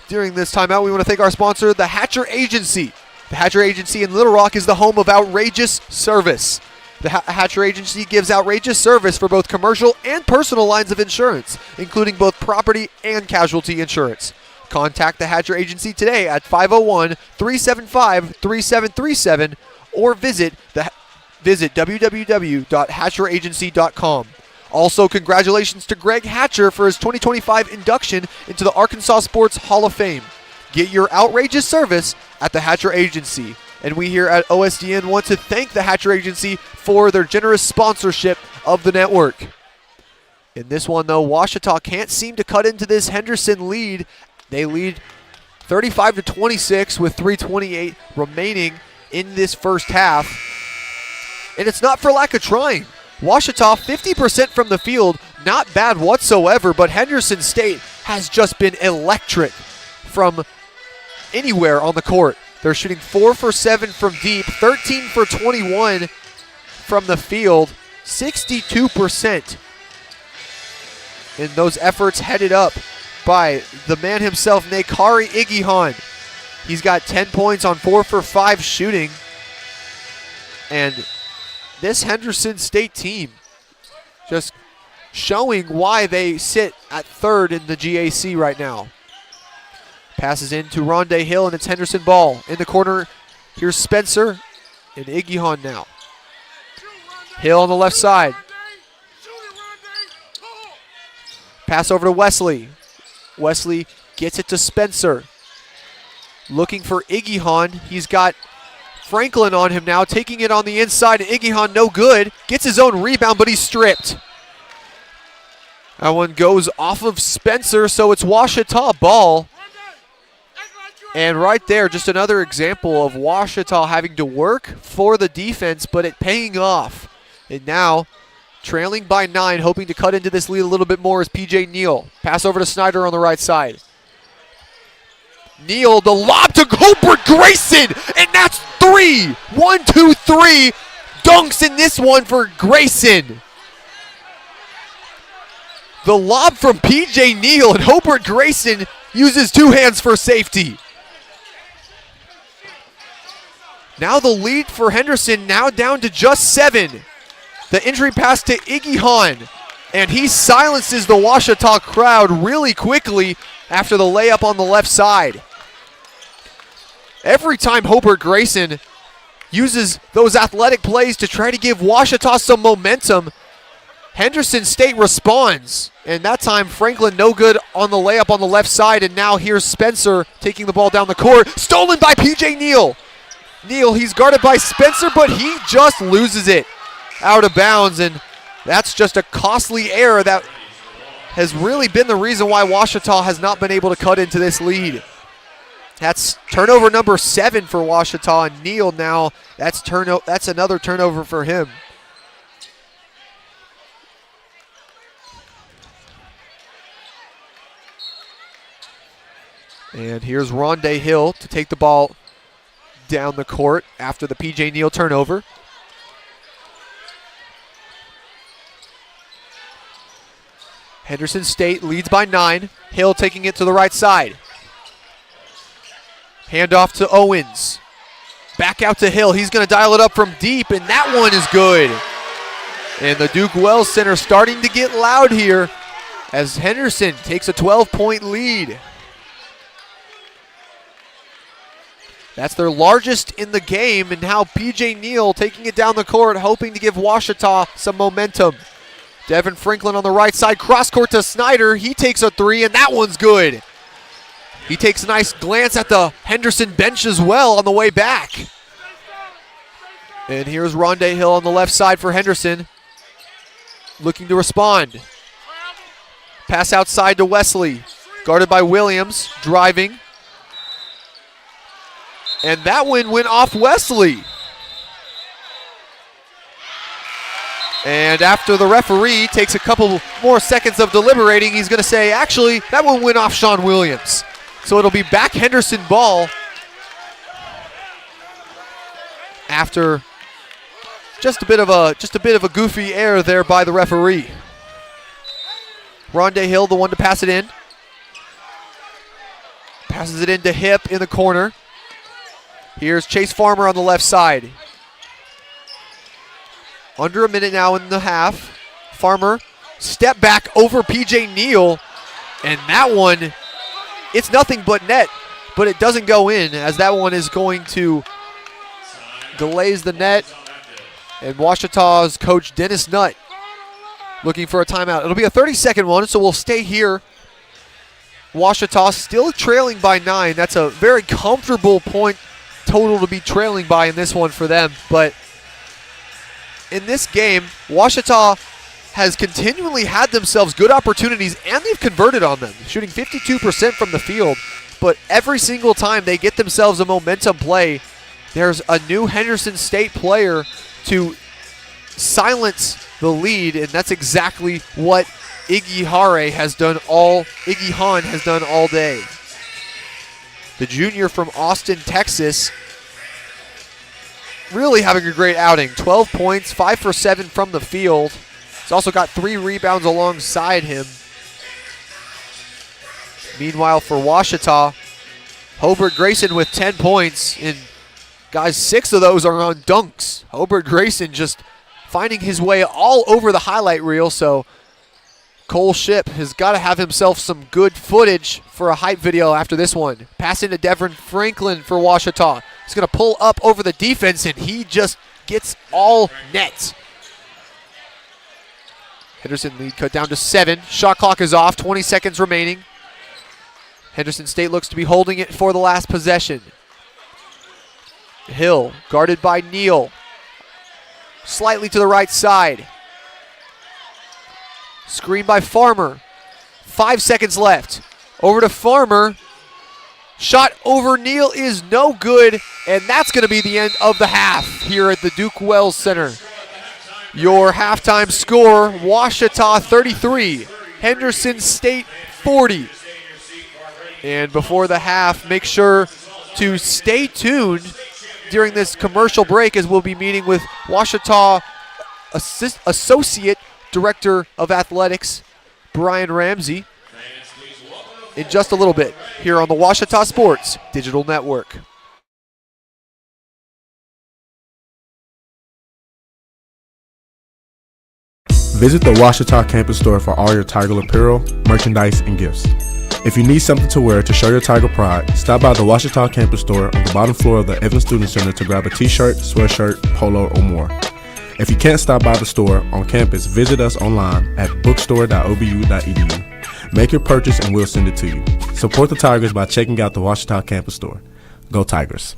During this timeout, we want to thank our sponsor, the Hatcher Agency. The Hatcher Agency in Little Rock is the home of outrageous service. The Hatcher Agency gives outrageous service for both commercial and personal lines of insurance, including both property and casualty insurance. Contact the Hatcher Agency today at 501-375-3737 or visit www.hatcheragency.com. Also, congratulations to Greg Hatcher for his 2025 induction into the Arkansas Sports Hall of Fame. Get your outrageous service at the Hatcher Agency. And we here at OSDN want to thank the Hatcher Agency for their generous sponsorship of the network. In this one, though, Ouachita can't seem to cut into this Henderson lead. They lead 35-26 with 3:28 remaining in this first half. And it's not for lack of trying. Ouachita 50% from the field, not bad whatsoever, but Henderson State has just been electric from anywhere on the court. They're shooting 4 for 7 from deep, 13 for 21 from the field, 62%. And those efforts headed up by the man himself, Nekari Igihan. He's got 10 points on 4 for 5 shooting. And this Henderson State team just showing why they sit at third in the GAC right now. Passes in to Rondé Hill, and it's Henderson ball. In the corner, here's Spencer and Igihan now. Hill on the left side. Pass over to Wesley. Wesley gets it to Spencer. Looking for Igihan. He's got Franklin on him now, taking it on the inside. Igihan no good. Gets his own rebound, but he's stripped. That one goes off of Spencer, so it's Ouachita ball. And right there, just another example of Ouachita having to work for the defense, but it paying off. And now, trailing by 9, hoping to cut into this lead a little bit more is PJ Neal. Pass over to Snyder on the right side. Neal, the lob to Hobart Grayson, and that's 3. 1, 2, 3. Dunks in this one for Grayson. The lob from PJ Neal, and Hobart Grayson uses 2 hands for safety. Now the lead for Henderson, now down to just 7. The entry pass to Igihan, and he silences the Ouachita crowd really quickly after the layup on the left side. Every time Hobart Grayson uses those athletic plays to try to give Ouachita some momentum, Henderson State responds. And that time, Franklin no good on the layup on the left side, and now here's Spencer taking the ball down the court. Stolen by PJ Neal. Neal, he's guarded by Spencer, but he just loses it out of bounds, and that's just a costly error that has really been the reason why Ouachita has not been able to cut into this lead. That's turnover number 7 for Ouachita, and Neal now, that's another turnover for him. And here's Rondé Hill to take the ball down the court after the PJ Neal turnover. Henderson State leads by 9. Hill taking it to the right side. Handoff to Owens. Back out to Hill. He's going to dial it up from deep, and that one is good. And the Duke Wells Center starting to get loud here as Henderson takes a 12-point lead. That's their largest in the game, and now PJ Neal taking it down the court, hoping to give Ouachita some momentum. Devin Franklin on the right side, cross court to Snyder. He takes a 3, and that one's good. He takes a nice glance at the Henderson bench as well on the way back. And here's Rondé Hill on the left side for Henderson, looking to respond. Pass outside to Wesley, guarded by Williams, driving. And that one went off Wesley. And after the referee takes a couple more seconds of deliberating, he's going to say, actually, that one went off Sean Williams. So it'll be back Henderson ball after just a bit of a goofy error there by the referee. Rondé Hill, the one to pass it in. Passes it into Hip in the corner. Here's Chase Farmer on the left side. Under a minute now in the half. Farmer, step back over PJ Neal, and that one, it's nothing but net, but it doesn't go in, as that one is going to glaze the net. And Ouachita's coach Dennis Nutt looking for a timeout. It'll be a 30-second one, so we'll stay here. Ouachita still trailing by 9. That's a very comfortable point total to be trailing by in this one for them. But in this game, Ouachita has continually had themselves good opportunities, and they've converted on them, shooting 52% from the field. But every single time they get themselves a momentum play, there's a new Henderson State player to silence the lead, and that's exactly what Iggy Hahn has done all day. The junior from Austin, Texas, really having a great outing. 12 points, 5 for 7 from the field. He's also got 3 rebounds alongside him. Meanwhile, for Ouachita, Hobart Grayson with 10 points, and guys, 6 of those are on dunks. Hobart Grayson just finding his way all over the highlight reel, so Cole Shipp has got to have himself some good footage for a hype video after this one. Pass into Devin Franklin for Ouachita. He's going to pull up over the defense, and he just gets all net. Henderson lead cut down to 7. Shot clock is off, 20 seconds remaining. Henderson State looks to be holding it for the last possession. Hill guarded by Neal. Slightly to the right side. Screen by Farmer. 5 seconds left. Over to Farmer. Shot over Neal is no good, and that's going to be the end of the half here at the Duke Wells Center. Your halftime score, Ouachita 33, Henderson State 40. And before the half, make sure to stay tuned during this commercial break, as we'll be meeting with Ouachita Associate Director of Athletics, Brian Ramsey, in just a little bit here on the Ouachita Sports Digital Network. Visit the Ouachita campus store for all your Tiger apparel, merchandise, and gifts. If you need something to wear to show your Tiger pride, stop by the Ouachita campus store on the bottom floor of the Evans Student Center to grab a t-shirt, sweatshirt, polo, or more. If you can't stop by the store on campus, visit us online at bookstore.obu.edu. Make your purchase and we'll send it to you. Support the Tigers by checking out the Ouachita campus store. Go Tigers.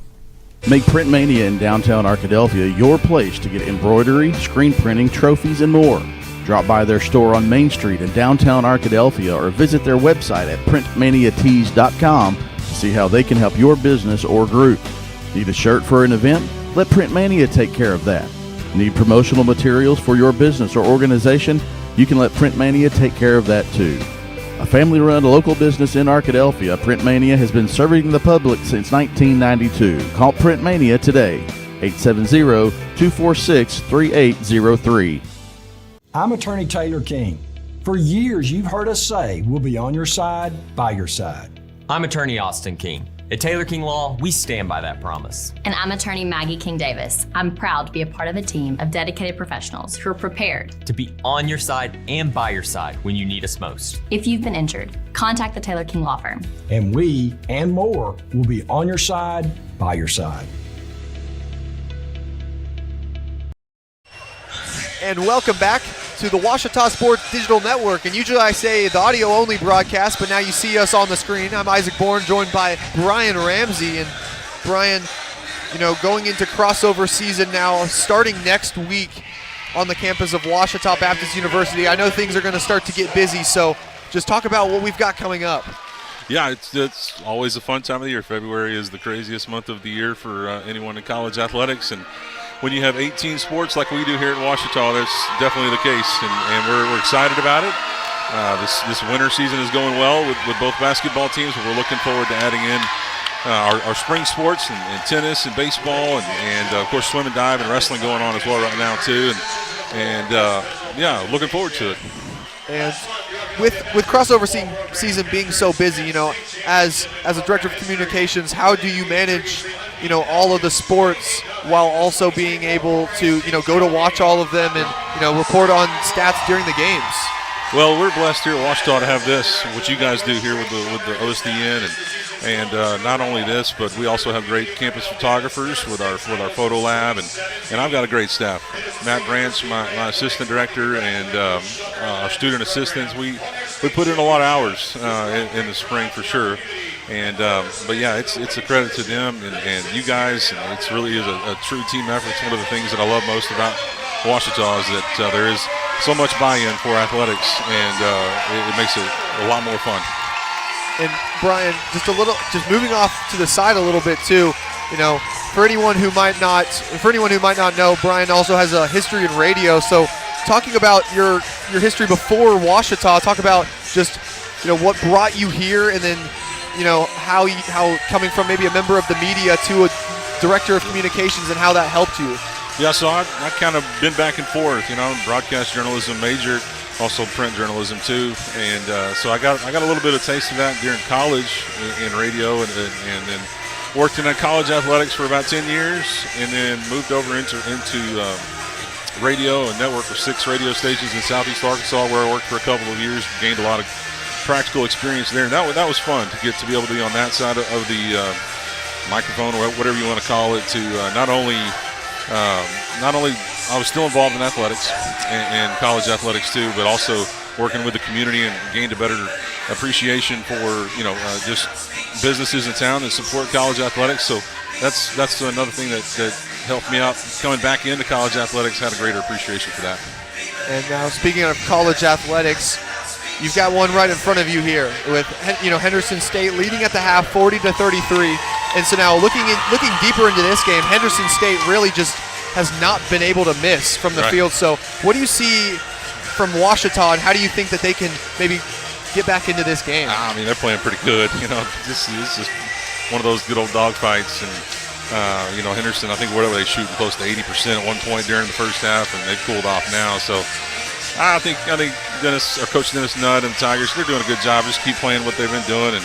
Make Print Mania in downtown Arkadelphia your place to get embroidery, screen printing, trophies, and more. Drop by their store on Main Street in downtown Arkadelphia or visit their website at printmaniatees.com to see how they can help your business or group. Need a shirt for an event? Let Print Mania take care of that. Need promotional materials for your business or organization? You can let Print Mania take care of that too. A family-run local business in Arkadelphia, Print Mania has been serving the public since 1992. Call Print Mania today, 870-246-3803. I'm Attorney Taylor King. For years, you've heard us say we'll be on your side, by your side. I'm Attorney Austin King. At Taylor King Law, we stand by that promise. And I'm attorney Maggie King Davis. I'm proud to be a part of a team of dedicated professionals who are prepared to be on your side and by your side when you need us most. If you've been injured, contact the Taylor King Law Firm. And we, and more, will be on your side, by your side. And welcome back to the Ouachita Sports Digital Network. And usually I say the audio-only broadcast, but now you see us on the screen. I'm Isaac Bourne, joined by Brian Ramsey. And Brian, going into crossover season now, starting next week on the campus of Ouachita Baptist University. I know things are going to start to get busy, so just talk about what we've got coming up. Yeah, it's always a fun time of the year. February is the craziest month of the year for anyone in college athletics, and when you have 18 sports like we do here at Ouachita, that's definitely the case, and we're excited about it. This winter season is going well with both basketball teams, but we're looking forward to adding in our spring sports and tennis and baseball and of course swim and dive and wrestling going on as well right now too, and looking forward to it. And with crossover season being so busy, as a director of communications, how do you manage all of the sports while also being able to, go to watch all of them and, report on stats during the games? Well, we're blessed here at Ouachita to have this, what you guys do here with the OSDN, and not only this, but we also have great campus photographers with our photo lab, and I've got a great staff. Matt Branch, my assistant director, and our student assistants. We put in a lot of hours in the spring for sure. And but yeah, it's a credit to them and you guys. And it really is a true team effort. It's one of the things that I love most about Ouachita is that there is so much buy-in for athletics, and it makes it a lot more fun. And Brian, just moving off to the side a little bit too. For anyone who might not know, Brian also has a history in radio. So, talking about your history before Ouachita, talk about just what brought you here, and then how coming from maybe a member of the media to a director of communications and how that helped you. Yeah, so I kind of been back and forth, broadcast journalism major, also print journalism too, and so I got a little bit of taste of that during college in radio, and then worked in college athletics for about 10 years, and then moved over into radio and network for 6 radio stations in Southeast Arkansas, where I worked for a couple of years, gained a lot of practical experience there, and that was fun to get to be able to be on that side of the microphone, or whatever you want to call it, to not only I was still involved in athletics and college athletics too, but also working with the community and gained a better appreciation for just businesses in town that support college athletics. So that's another thing that helped me out coming back into college athletics. Had a greater appreciation for that. And now, speaking of college athletics, you've got one right in front of you here with Henderson State leading at the half, 40-33. And so now looking deeper into this game, Henderson State really just has not been able to miss from the field. So what do you see from Ouachita, and how do you think that they can maybe get back into this game? I mean, they're playing pretty good. This is just one of those good old dog fights. And Henderson, I think they shooting close to 80% at one point during the first half, and they've cooled off now. So I think Coach Dennis Nutt and the Tigers, they're doing a good job. Just keep playing what they've been doing and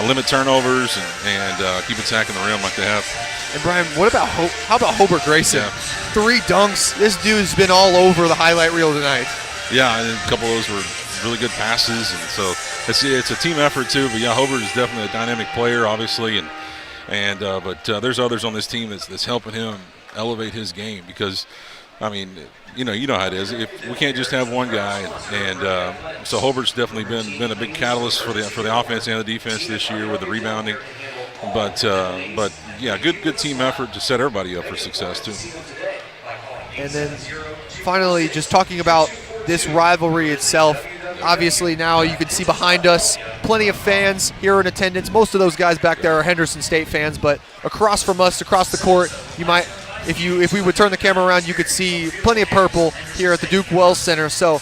limit turnovers and keep attacking the rim like they have. And Brian, how about Hobart Grayson? Yeah. 3 dunks. This dude's been all over the highlight reel tonight. Yeah, and a couple of those were really good passes, and so it's a team effort too. But yeah, Hobart is definitely a dynamic player, obviously, but there's others on this team that's helping him elevate his game, because I mean, you know how it is. If we can't just have one guy, and so Hobart's definitely been a big catalyst for the offense and the defense this year with the rebounding. But yeah, good team effort to set everybody up for success too. And then finally, just talking about this rivalry itself. Obviously, now you can see behind us plenty of fans here in attendance. Most of those guys back there are Henderson State fans, but across from us, across the court, you might. If we would turn the camera around, you could see plenty of purple here at the Duke Wells Center. So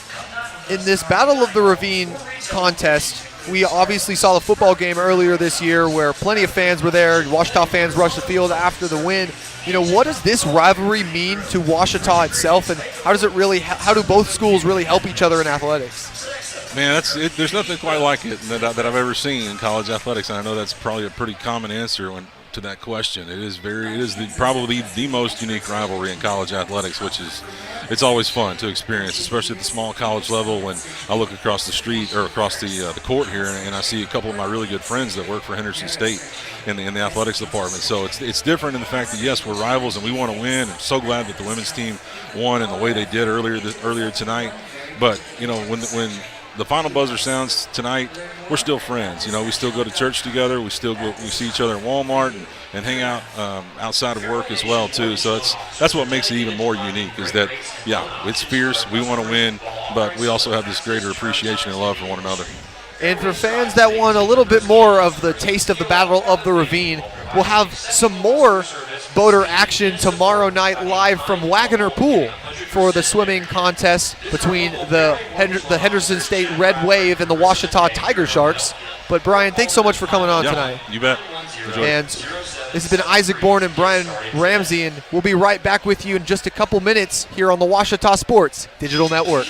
in this Battle of the Ravine contest, we obviously saw the football game earlier this year where plenty of fans were there. Ouachita fans rushed the field after the win. What does this rivalry mean to Ouachita itself, and how do both schools really help each other in athletics? Man, there's nothing quite like it that I've ever seen in college athletics, and I know that's probably a pretty common answer to that question. It is probably the most unique rivalry in college athletics, it's always fun to experience, especially at the small college level. When I look across the street or across the court here, and I see a couple of my really good friends that work for Henderson State in the athletics department. So it's different in the fact that yes, we're rivals and we want to win. I'm so glad that the women's team won in the way they did earlier tonight. But when the final buzzer sounds tonight, we're still friends. We still go to church together. We see each other in Walmart and hang out outside of work as well too. So that's what makes it even more unique, is that it's fierce. We want to win, but we also have this greater appreciation and love for one another. And for fans that want a little bit more of the taste of the Battle of the Ravine, we'll have some more boater action tomorrow night live from Waggoner Pool for the swimming contest between the Henderson State Red Wave and the Ouachita Tiger Sharks. But Brian, thanks so much for coming on tonight. You bet. Enjoy. And this has been Isaac Bourne and Brian Ramsey, and we'll be right back with you in just a couple minutes here on the Ouachita Sports Digital Network.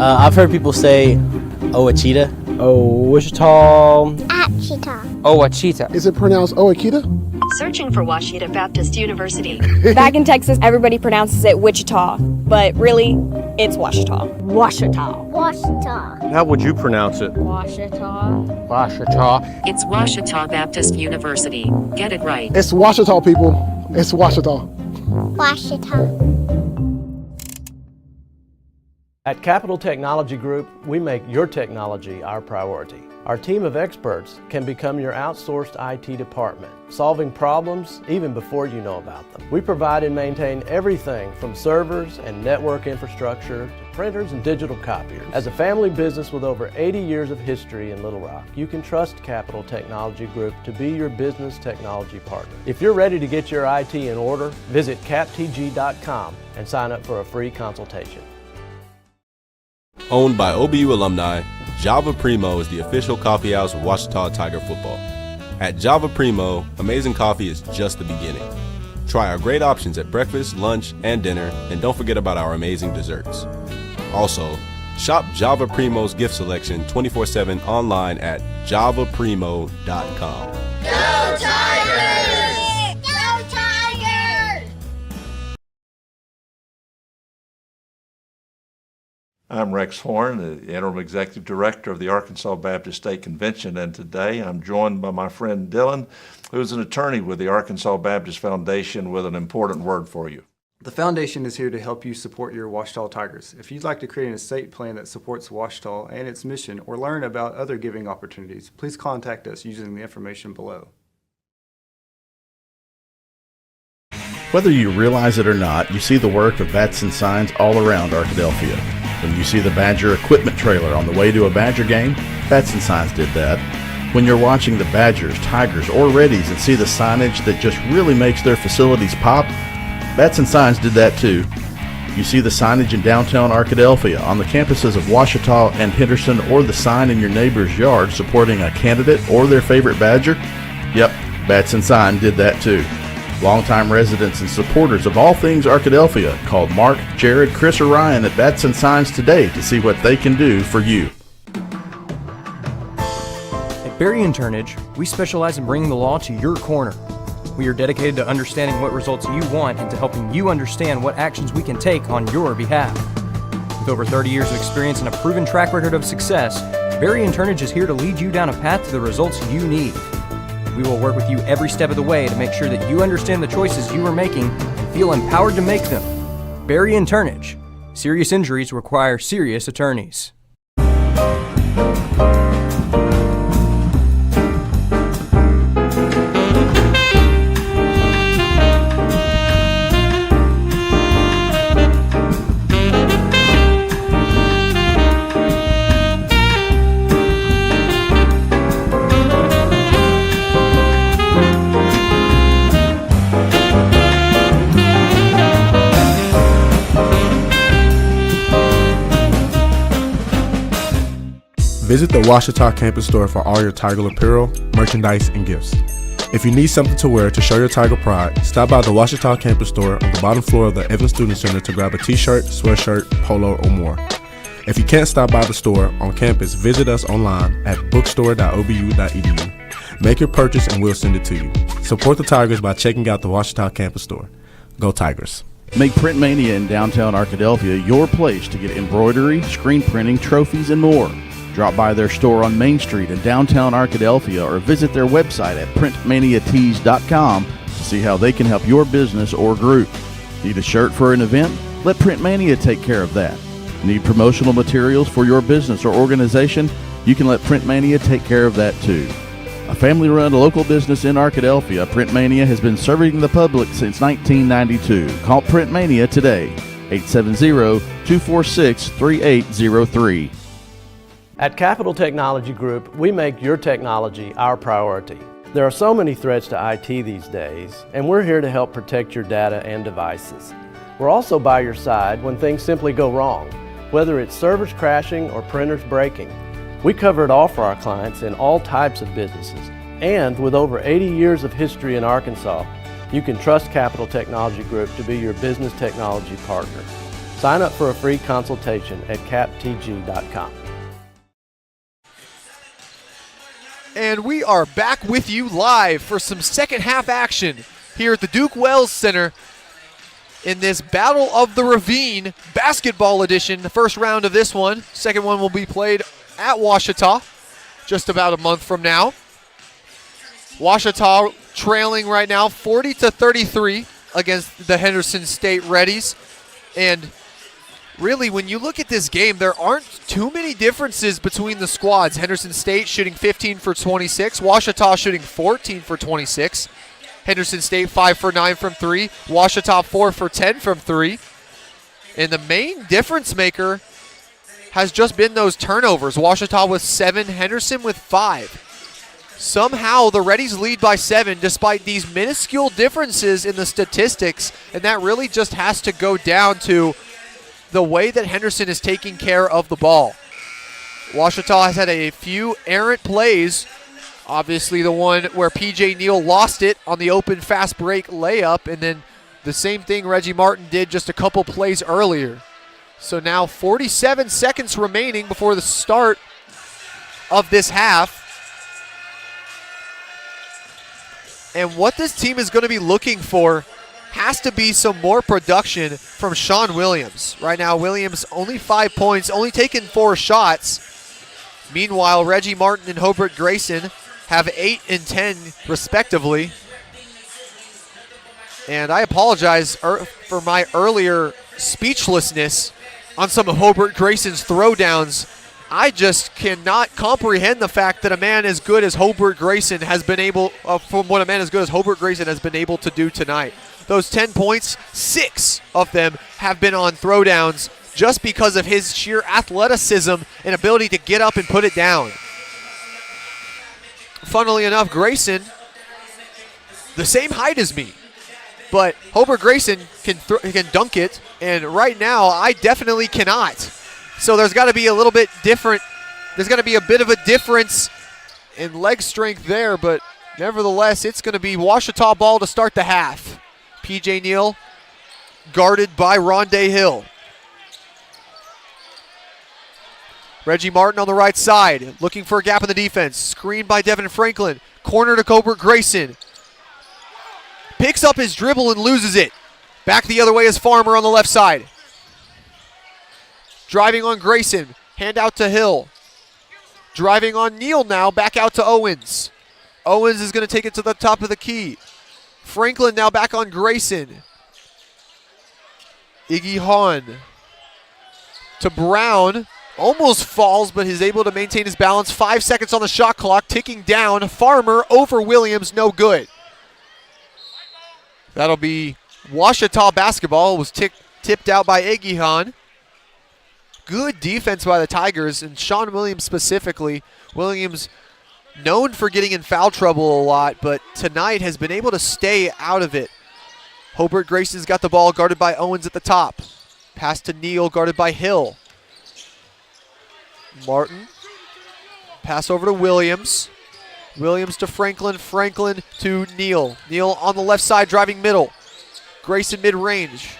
I've heard people say, oh, a cheetah. Oh, Wichita. Achita. Oh, a cheetah. Is it pronounced Oakita? Searching for Washita Baptist University. Back in Texas, everybody pronounces it Wichita, but really, it's Washita. Washita. Washita. How would you pronounce it? Washita. Washita. It's Washita Baptist University. Get it right. It's Washita, people. It's Washita. Washita. At Capital Technology Group, we make your technology our priority. Our team of experts can become your outsourced IT department, solving problems even before you know about them. We provide and maintain everything from servers and network infrastructure to printers and digital copiers. As a family business with over 80 years of history in Little Rock, you can trust Capital Technology Group to be your business technology partner. If you're ready to get your IT in order, visit captg.com and sign up for a free consultation. Owned by OBU alumni, Java Primo is the official coffee house of Ouachita Tiger football. At Java Primo, amazing coffee is just the beginning. Try our great options at breakfast, lunch, and dinner, and don't forget about our amazing desserts. Also, shop Java Primo's gift selection 24/7 online at javaprimo.com. Go Tigers! Go Tigers! I'm Rex Horn, the Interim Executive Director of the Arkansas Baptist State Convention, and today I'm joined by my friend Dylan, who's an attorney with the Arkansas Baptist Foundation with an important word for you. The foundation is here to help you support your Ouachita Tigers. If you'd like to create an estate plan that supports Ouachita and its mission or learn about other giving opportunities, please contact us using the information below. Whether you realize it or not, you see the work of Bats and Signs all around Arkadelphia. When you see the Badger equipment trailer on the way to a Badger game, Bats and Signs did that. When you're watching the Badgers, Tigers, or Reddies and see the signage that just really makes their facilities pop, Bats and Signs did that too. You see the signage in downtown Arkadelphia, on the campuses of Ouachita and Henderson, or the sign in your neighbor's yard supporting a candidate or their favorite Badger? Yep, Bats and Signs did that too. Longtime residents and supporters of all things Arkadelphia called Mark, Jared, Chris, or Ryan at Bats and Signs today to see what they can do for you. At Berry & Turnage, we specialize in bringing the law to your corner. We are dedicated to understanding what results you want and to helping you understand what actions we can take on your behalf. With over 30 years of experience and a proven track record of success, Berry & Turnage is here to lead you down a path to the results you need. We will work with you every step of the way to make sure that you understand the choices you are making and feel empowered to make them. Berry & Turnage. Serious injuries require serious attorneys. Visit the Ouachita campus store for all your Tiger apparel, merchandise, and gifts. If you need something to wear to show your Tiger pride, stop by the Ouachita campus store on the bottom floor of the Evans Student Center to grab a t-shirt, sweatshirt, polo, or more. If you can't stop by the store on campus, visit us online at bookstore.obu.edu. Make your purchase and we'll send it to you. Support the Tigers by checking out the Ouachita campus store. Go Tigers. Make Print Mania in downtown Arkadelphia your place to get embroidery, screen printing, trophies, and more. Drop by their store on Main Street in downtown Arkadelphia or visit their website at printmaniatees.com to see how they can help your business or group. Need a shirt for an event? Let Print Mania take care of that. Need promotional materials for your business or organization? You can let Print Mania take care of that too. A family-run local business in Arkadelphia, Print Mania has been serving the public since 1992. Call Print Mania today, 870-246-3803. At Capital Technology Group, we make your technology our priority. There are so many threats to IT these days, and we're here to help protect your data and devices. We're also by your side when things simply go wrong, whether it's servers crashing or printers breaking. We cover it all for our clients in all types of businesses. And with over 80 years of history in Arkansas, you can trust Capital Technology Group to be your business technology partner. Sign up for a free consultation at captg.com. And we are back with you live for some second half action here at the Duke Wells Center in this Battle of the Ravine basketball edition. The first round of this one. Second one will be played at Ouachita just about a month from now. Ouachita trailing right now 40-33 against the Henderson State Reddies. And really, when you look at this game, there aren't too many differences between the squads. Henderson State shooting 15 for 26. Ouachita shooting 14 for 26. Henderson State 5 for 9 from 3. Ouachita 4 for 10 from 3. And the main difference maker has just been those turnovers. Ouachita with 7, Henderson with 5. Somehow the Reddies lead by 7 despite these minuscule differences in the statistics, and that really just has to go down to the way that Henderson is taking care of the ball. Ouachita has had a few errant plays. Obviously the one where P.J. Neal lost it on the open fast break layup, and then the same thing Reggie Martin did just a couple plays earlier. So now 47 seconds remaining before the start of this half. And what this team is going to be looking for has to be some more production from Sean Williams. Right now, Williams only 5 points, only taken 4 shots. Meanwhile, Reggie Martin and Hobart Grayson have 8 and 10 respectively. And I apologize for my earlier speechlessness on some of Hobart Grayson's throwdowns. I just cannot comprehend the fact that a man as good as Hobart Grayson has been able, to do tonight. Those 10 points, 6 of them have been on throwdowns just because of his sheer athleticism and ability to get up and put it down. Funnily enough, Grayson, the same height as me, but Hobart Grayson can dunk it, and right now I definitely cannot. So there's got to be a little bit different. There's going to be a bit of a difference in leg strength there, but nevertheless, it's going to be Ouachita ball to start the half. P.J. Neal guarded by Rondé Hill. Reggie Martin on the right side, looking for a gap in the defense. Screened by Devin Franklin. Corner to Hobart Grayson. Picks up his dribble and loses it. Back the other way is Farmer on the left side. Driving on Grayson, hand out to Hill. Driving on Neal now, back out to Owens. Owens is going to take it to the top of the key. Franklin now back on Grayson. Iggy Hahn to Brown. Almost falls, but he's able to maintain his balance. 5 seconds on the shot clock, ticking down. Farmer over Williams, no good. That'll be Ouachita basketball. It was tipped out by Iggy Hahn. Good defense by the Tigers, and Sean Williams specifically. Williams known for getting in foul trouble a lot, but tonight has been able to stay out of it. Hobart Grayson's got the ball, guarded by Owens at the top. Pass to Neal, guarded by Hill. Martin. Pass over to Williams. Williams to Franklin. Franklin to Neal. Neal on the left side, driving middle. Grayson mid-range.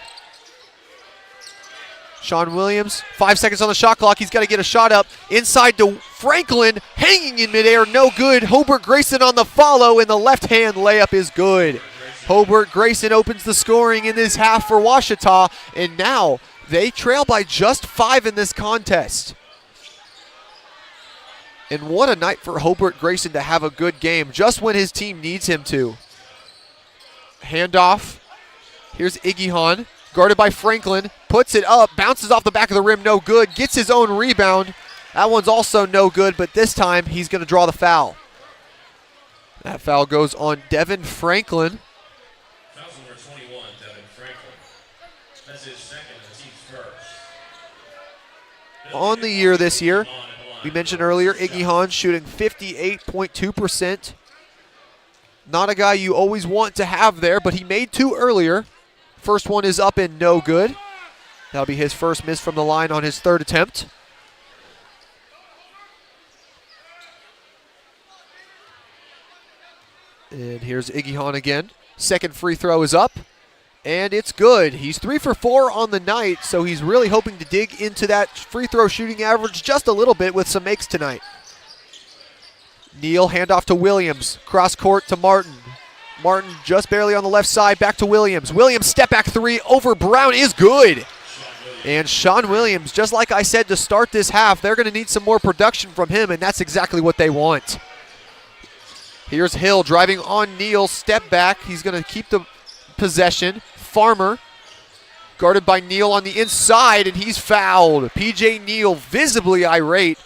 Sean Williams, 5 seconds on the shot clock. He's got to get a shot up. Inside to Franklin, hanging in midair, no good. Hobart Grayson on the follow, and the left-hand layup is good. Hobart Grayson opens the scoring in this half for Ouachita, and now they trail by just 5 in this contest. And what a night for Hobart Grayson to have a good game, just when his team needs him to. Handoff. Here's Iggy Hahn. Guarded by Franklin, puts it up, bounces off the back of the rim, no good, gets his own rebound. That one's also no good, but this time he's going to draw the foul. That foul goes on Devin Franklin. Foul number 21, Devin Franklin. That's his second and the team's first. On the year this year, we mentioned earlier, Iggy Hahn shooting 58.2%. Not a guy you always want to have there, but he made 2 earlier. First one is up and no good. That'll be his first miss from the line on his 3rd attempt. And here's Iggy Hahn again. Second free throw is up. And it's good. He's 3 for 4 on the night, so he's really hoping to dig into that free throw shooting average just a little bit with some makes tonight. Neal, handoff to Williams. Cross court to Martin. Martin just barely on the left side, back to Williams. Williams, step back three over Brown is good. And Sean Williams, just like I said to start this half, they're going to need some more production from him, and that's exactly what they want. Here's Hill driving on Neal, step back. He's going to keep the possession. Farmer guarded by Neal on the inside, and he's fouled. P.J. Neal visibly irate.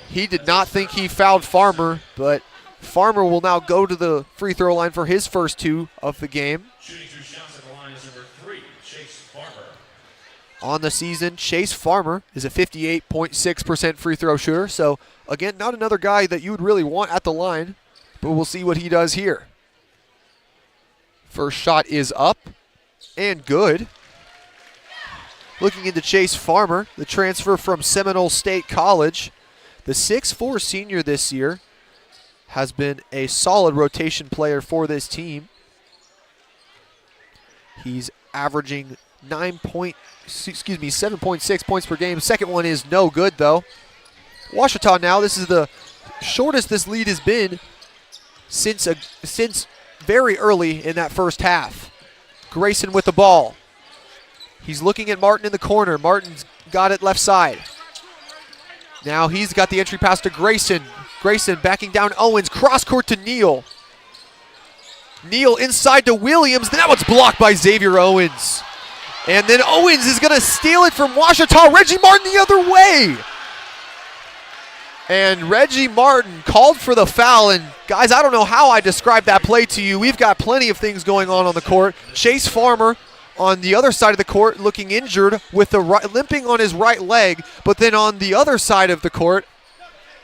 He did not think he fouled Farmer, but Farmer will now go to the free throw line for his first 2 of the game. On the season, Chase Farmer is a 58.6% free throw shooter. So, again, not another guy that you would really want at the line, but we'll see what he does here. First shot is up and good. Looking into Chase Farmer, the transfer from Seminole State College. The 6'4" senior this year has been a solid rotation player for this team. He's averaging 7.6 points per game. Second one is no good, though. Ouachita now, this is the shortest this lead has been since very early in that first half. Grayson with the ball. He's looking at Martin in the corner. Martin's got it left side. Now he's got the entry pass to Grayson. Grayson backing down Owens. Cross court to Neal. Neal inside to Williams. That one's blocked by Xavier Owens. And then Owens is going to steal it from Ouachita. Reggie Martin the other way. And Reggie Martin called for the foul. And guys, I don't know how I describe that play to you. We've got plenty of things going on the court. Chase Farmer on the other side of the court looking injured with the limping on his right leg. But then on the other side of the court,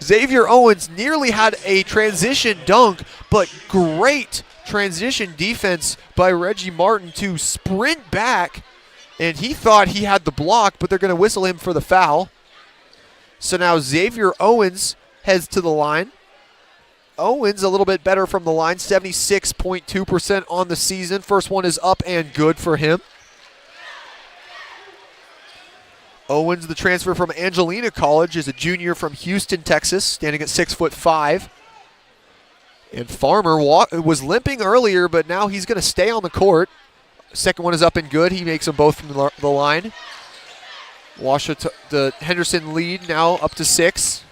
Xavier Owens nearly had a transition dunk, but great transition defense by Reggie Martin to sprint back. And he thought he had the block, but they're going to whistle him for the foul. So now Xavier Owens heads to the line. Owens a little bit better from the line, 76.2% on the season. First one is up and good for him. Owens, the transfer from Angelina College, is a junior from Houston, Texas, standing at 6'5". And Farmer was limping earlier, but now he's going to stay on the court. Second one is up and good. He makes them both from the line. The Henderson lead now up to 6.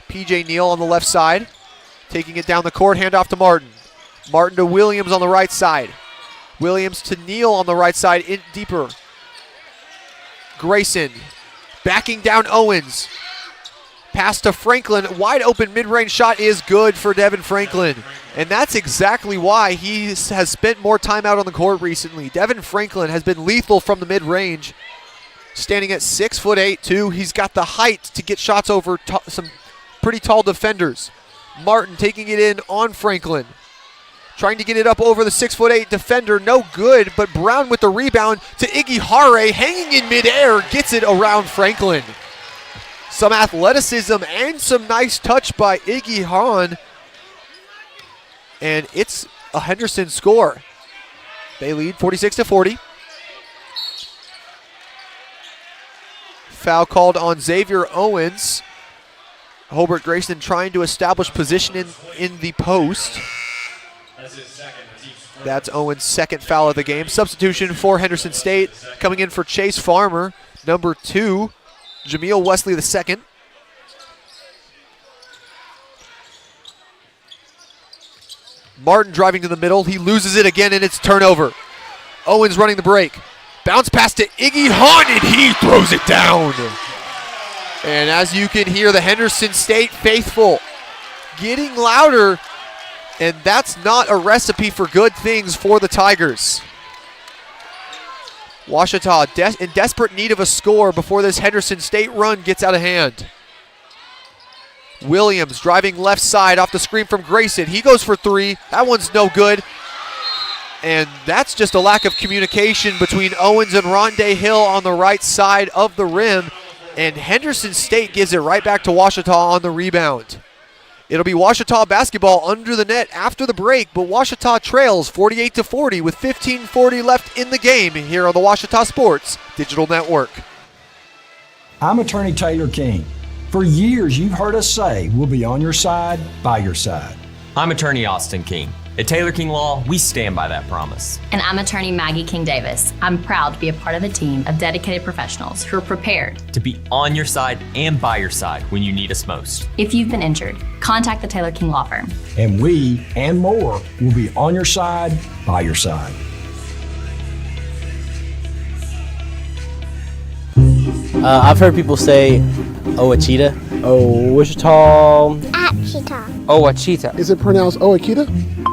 P.J. Neal on the left side, taking it down the court, handoff to Martin. Martin to Williams on the right side. Williams to Neal on the right side, in deeper. Grayson backing down Owens. Pass to Franklin, wide open mid-range shot is good for Devin Franklin. And that's exactly why he has spent more time out on the court recently. Devin Franklin has been lethal from the mid-range. Standing at 6'8", too. He's got the height to get shots over some pretty tall defenders. Martin taking it in on Franklin. Trying to get it up over the 6'8" defender. No good, but Brown with the rebound to Iggy Hare. Hanging in midair, gets it around Franklin. Some athleticism and some nice touch by Iggy Hahn. And it's a Henderson score. They lead 46-40. Foul called on Xavier Owens. Hobart Grayson trying to establish position in the post. That's Owens' second foul of the game. Substitution for Henderson State. Coming in for Chase Farmer, number 2. Jameel Wesley the second. Martin driving to the middle. He loses it again, and it's turnover. Owens running the break. Bounce pass to Iggy Hahn, and he throws it down. And as you can hear, the Henderson State faithful getting louder, and that's not a recipe for good things for the Tigers. Ouachita in desperate need of a score before this Henderson State run gets out of hand. Williams driving left side off the screen from Grayson. He goes for 3. That one's no good. And that's just a lack of communication between Owens and Rondé Hill on the right side of the rim. And Henderson State gives it right back to Ouachita on the rebound. It'll be Ouachita basketball under the net after the break, but Ouachita trails 48-40 with 15:40 left in the game here on the Ouachita Sports Digital Network. I'm Attorney Taylor King. For years, you've heard us say we'll be on your side, by your side. I'm Attorney Austin King. At Taylor King Law, we stand by that promise. And I'm attorney Maggie King Davis. I'm proud to be a part of a team of dedicated professionals who are prepared To be on your side and by your side when you need us most. If you've been injured, contact the Taylor King Law Firm. And we, and more, will be on your side, by your side. I've heard people say, Ouachita. Ouachita. Ouachita. Is it pronounced Ouachita?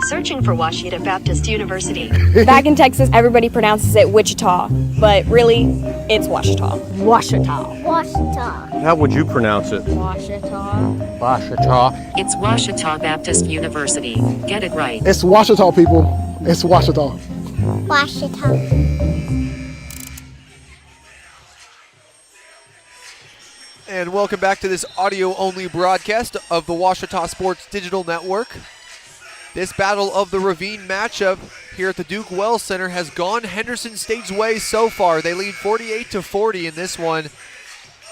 Searching for Ouachita Baptist University. Back in Texas, everybody pronounces it Wichita, but really, it's Ouachita. Ouachita. Ouachita. How would you pronounce it? Ouachita. Ouachita. It's Ouachita Baptist University. Get it right. It's Ouachita, people. It's Ouachita. Ouachita. And welcome back to this audio-only broadcast of the Ouachita Sports Digital Network. This Battle of the Ravine matchup here at the Duke Wells Center has gone Henderson State's way so far. They lead 48-40 in this one.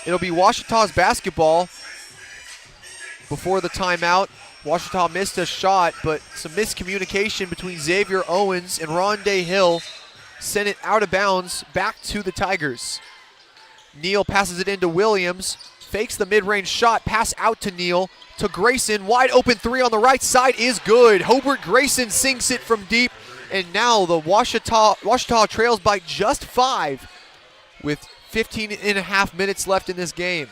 It'll be Ouachita's basketball. Before the timeout, Ouachita missed a shot, but some miscommunication between Xavier Owens and Rondé Hill sent it out of bounds back to the Tigers. Neal passes it into Williams, fakes the mid-range shot, pass out to Neal, to Grayson, wide open three on the right side is good. Hobart Grayson sinks it from deep, and now the Ouachita trails by just 5 with 15 and a half minutes left in this game.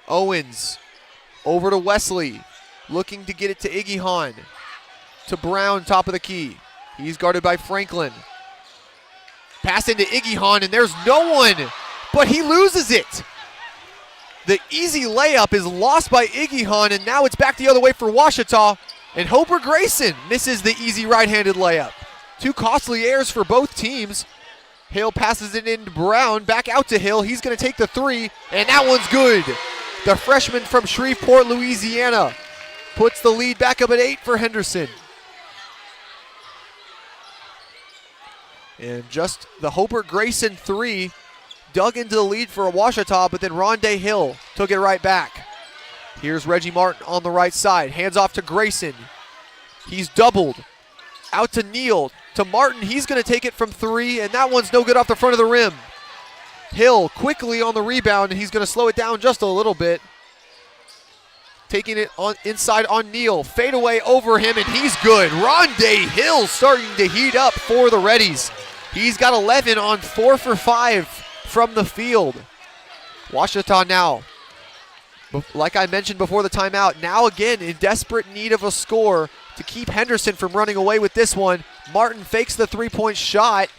Owens over to Wesley, looking to get it to Iggy Hahn, to Brown, top of the key. He's guarded by Franklin. Pass into Iggy Hahn, and there's no one, but he loses it. The easy layup is lost by Iggy Hahn, and now it's back the other way for Ouachita, and Hobart Grayson misses the easy right-handed layup. Two costly errors for both teams. Hill passes it into Brown, back out to Hill. He's going to take the three, and that one's good. The freshman from Shreveport, Louisiana, puts the lead back up at 8 for Henderson. And just the Hobart Grayson three dug into the lead for Ouachita, but then Rondé Hill took it right back. Here's Reggie Martin on the right side. Hands off to Grayson. He's doubled. Out to Neal. To Martin. He's going to take it from 3, and that one's no good off the front of the rim. Hill quickly on the rebound, and he's going to slow it down just a little bit. Taking it on inside on Neal. Fade away over him, and he's good. Rondé Hill starting to heat up for the Reddies. He's got 11 on 4 for 5 from the field. Ouachita now, like I mentioned before the timeout, now again in desperate need of a score to keep Henderson from running away with this one. Martin fakes the three-point shot,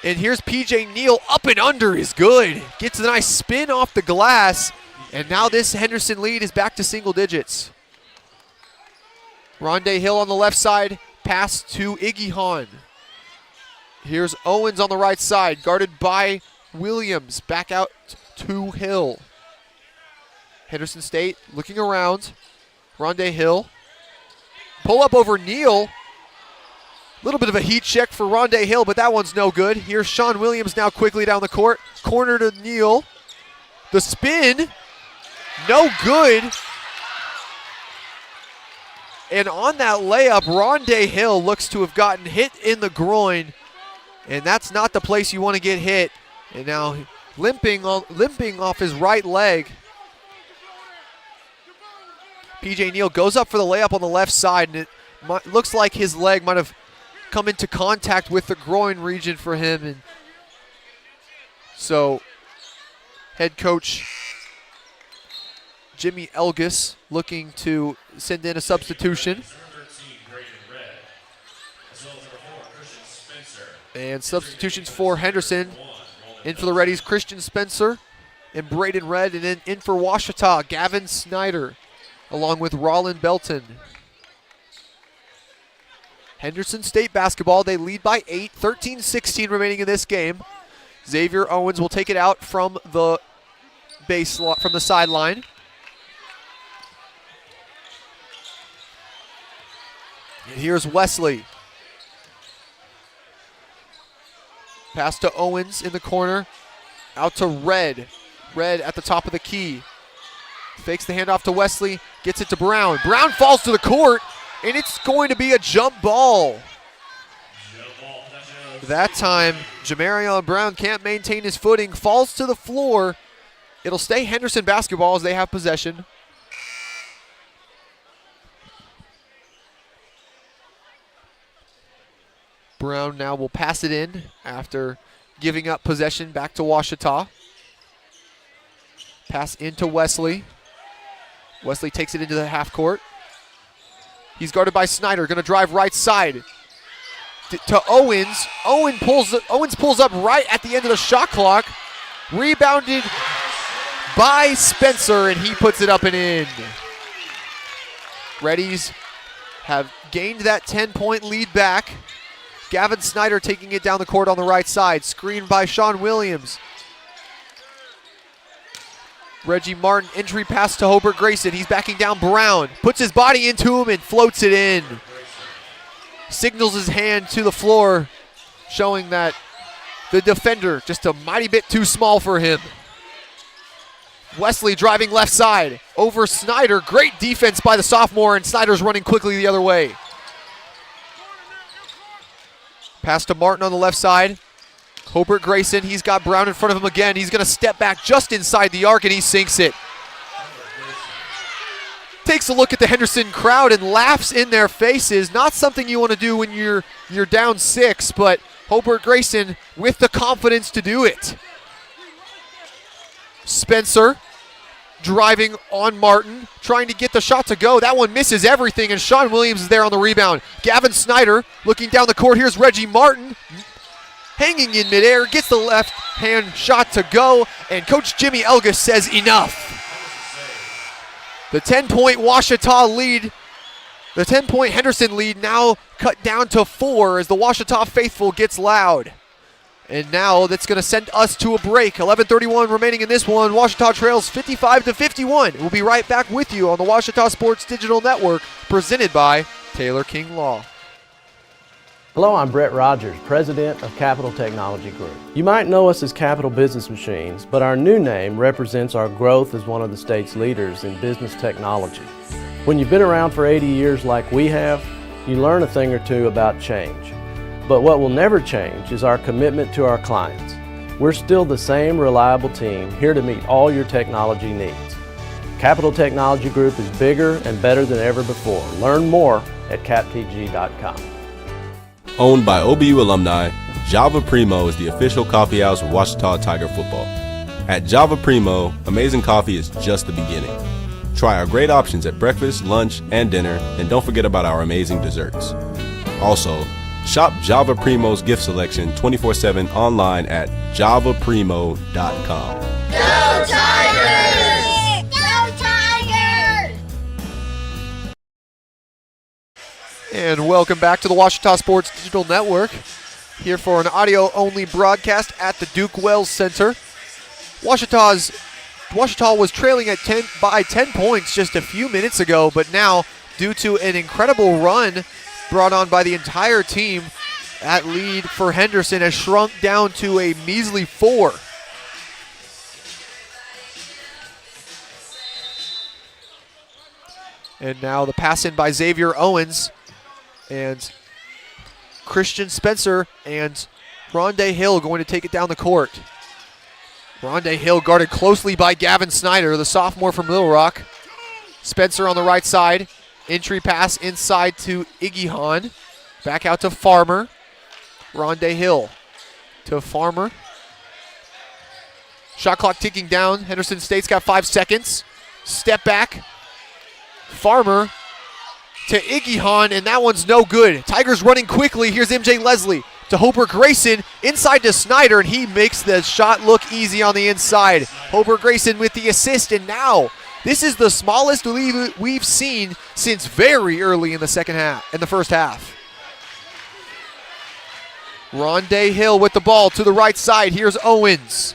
and here's PJ Neal. Up and under is good. Gets a nice spin off the glass, and now this Henderson lead is back to single digits. Rondé Hill on the left side, pass to Iggy Hahn. Here's Owens on the right side, guarded by Williams. Back out to Hill. Henderson State looking around. Rondé Hill. Pull up over Neal. A little bit of a heat check for Rondé Hill, but that one's no good. Here's Sean Williams now quickly down the court. Corner to Neal. The spin. No good. And on that layup, Rondé Hill looks to have gotten hit in the groin. And that's not the place you want to get hit. And now limping off his right leg. PJ Neal goes up for the layup on the left side, and it looks like his leg might have come into contact with the groin region for him. And so head coach Jimmy Elgis looking to send in a substitution. And substitutions for Henderson. In for the Reddies, Christian Spencer and Braden Red. And then in for Ouachita, Gavin Snyder, along with Rollin Belton. Henderson State basketball, they lead by 8, 13-16 remaining in this game. Xavier Owens will take it out from the sideline. And here's Wesley. Pass to Owens in the corner. Out to Red. Red at the top of the key. Fakes the handoff to Wesley. Gets it to Brown. Brown falls to the court, and it's going to be a jump ball. That time, Jamarion Brown can't maintain his footing. Falls to the floor. It'll stay Henderson basketball as they have possession. Brown now will pass it in after giving up possession back to Ouachita. Pass into Wesley. Wesley takes it into the half court. He's guarded by Snyder, going to drive right side to Owens. Owens pulls up right at the end of the shot clock. Rebounded by Spencer, and he puts it up and in. Reddies have gained that 10-point lead back. Gavin Snyder taking it down the court on the right side. Screened by Sean Williams. Reggie Martin, entry pass to Hobart Grayson. He's backing down Brown. Puts his body into him and floats it in. Signals his hand to the floor, showing that the defender just a mighty bit too small for him. Wesley driving left side over Snyder. Great defense by the sophomore, and Snyder's running quickly the other way. Pass to Martin on the left side. Hobart Grayson, he's got Brown in front of him again. He's going to step back just inside the arc, and he sinks it. Takes a look at the Henderson crowd and laughs in their faces. Not something you want to do when you're down 6, but Hobart Grayson with the confidence to do it. Spencer driving on Martin, trying to get the shot to go. That one misses everything, and Sean Williams is there on the rebound. Gavin Snyder looking down the court. Here's Reggie Martin hanging in midair, gets the left hand shot to go, and Coach Jimmy Elgus says enough. The 10-point Ouachita lead, the 10-point Henderson lead now cut down to 4 as the Ouachita faithful gets loud. And now that's going to send us to a break. 11:31 remaining in this one. Ouachita trails 55-51. We'll be right back with you on the Ouachita Sports Digital Network, presented by Taylor King Law. Hello, I'm Brett Rogers, President of Capital Technology Group. You might know us as Capital Business Machines, but our new name represents our growth as one of the state's leaders in business technology. When you've been around for 80 years like we have, you learn a thing or two about change. But what will never change is our commitment to our clients. We're still the same reliable team here to meet all your technology needs. Capital Technology Group is bigger and better than ever before. Learn more at captg.com. Owned by OBU alumni, Java Primo is the official coffee house of Ouachita Tiger football. At Java Primo, amazing coffee is just the beginning. Try our great options at breakfast, lunch, and dinner, and don't forget about our amazing desserts. Also, shop Java Primo's gift selection 24/7 online at javaprimo.com. Go Tigers! Go Tigers! And welcome back to the Ouachita Sports Digital Network. Here for an audio-only broadcast at the Duke Wells Center. Ouachita was trailing at 10 points just a few minutes ago, but now, due to an incredible run brought on by the entire team, that lead for Henderson has shrunk down to a measly 4. And now the pass in by Xavier Owens, and Christian Spencer and Rondé Hill going to take it down the court. Rondé Hill guarded closely by Gavin Snyder, the sophomore from Little Rock. Spencer on the right side. Entry pass inside to Igihan. Back out to Farmer. Rondé Hill to Farmer. Shot clock ticking down. Henderson State's got 5 seconds. Step back. Farmer to Igihan, and that one's no good. Tigers running quickly. Here's MJ Leslie to Hobart Grayson. Inside to Snyder, and he makes the shot look easy on the inside. Hobart Grayson with the assist, and now this is the smallest lead we've seen since very early in the first half. Rondé Hill with the ball to the right side. Here's Owens.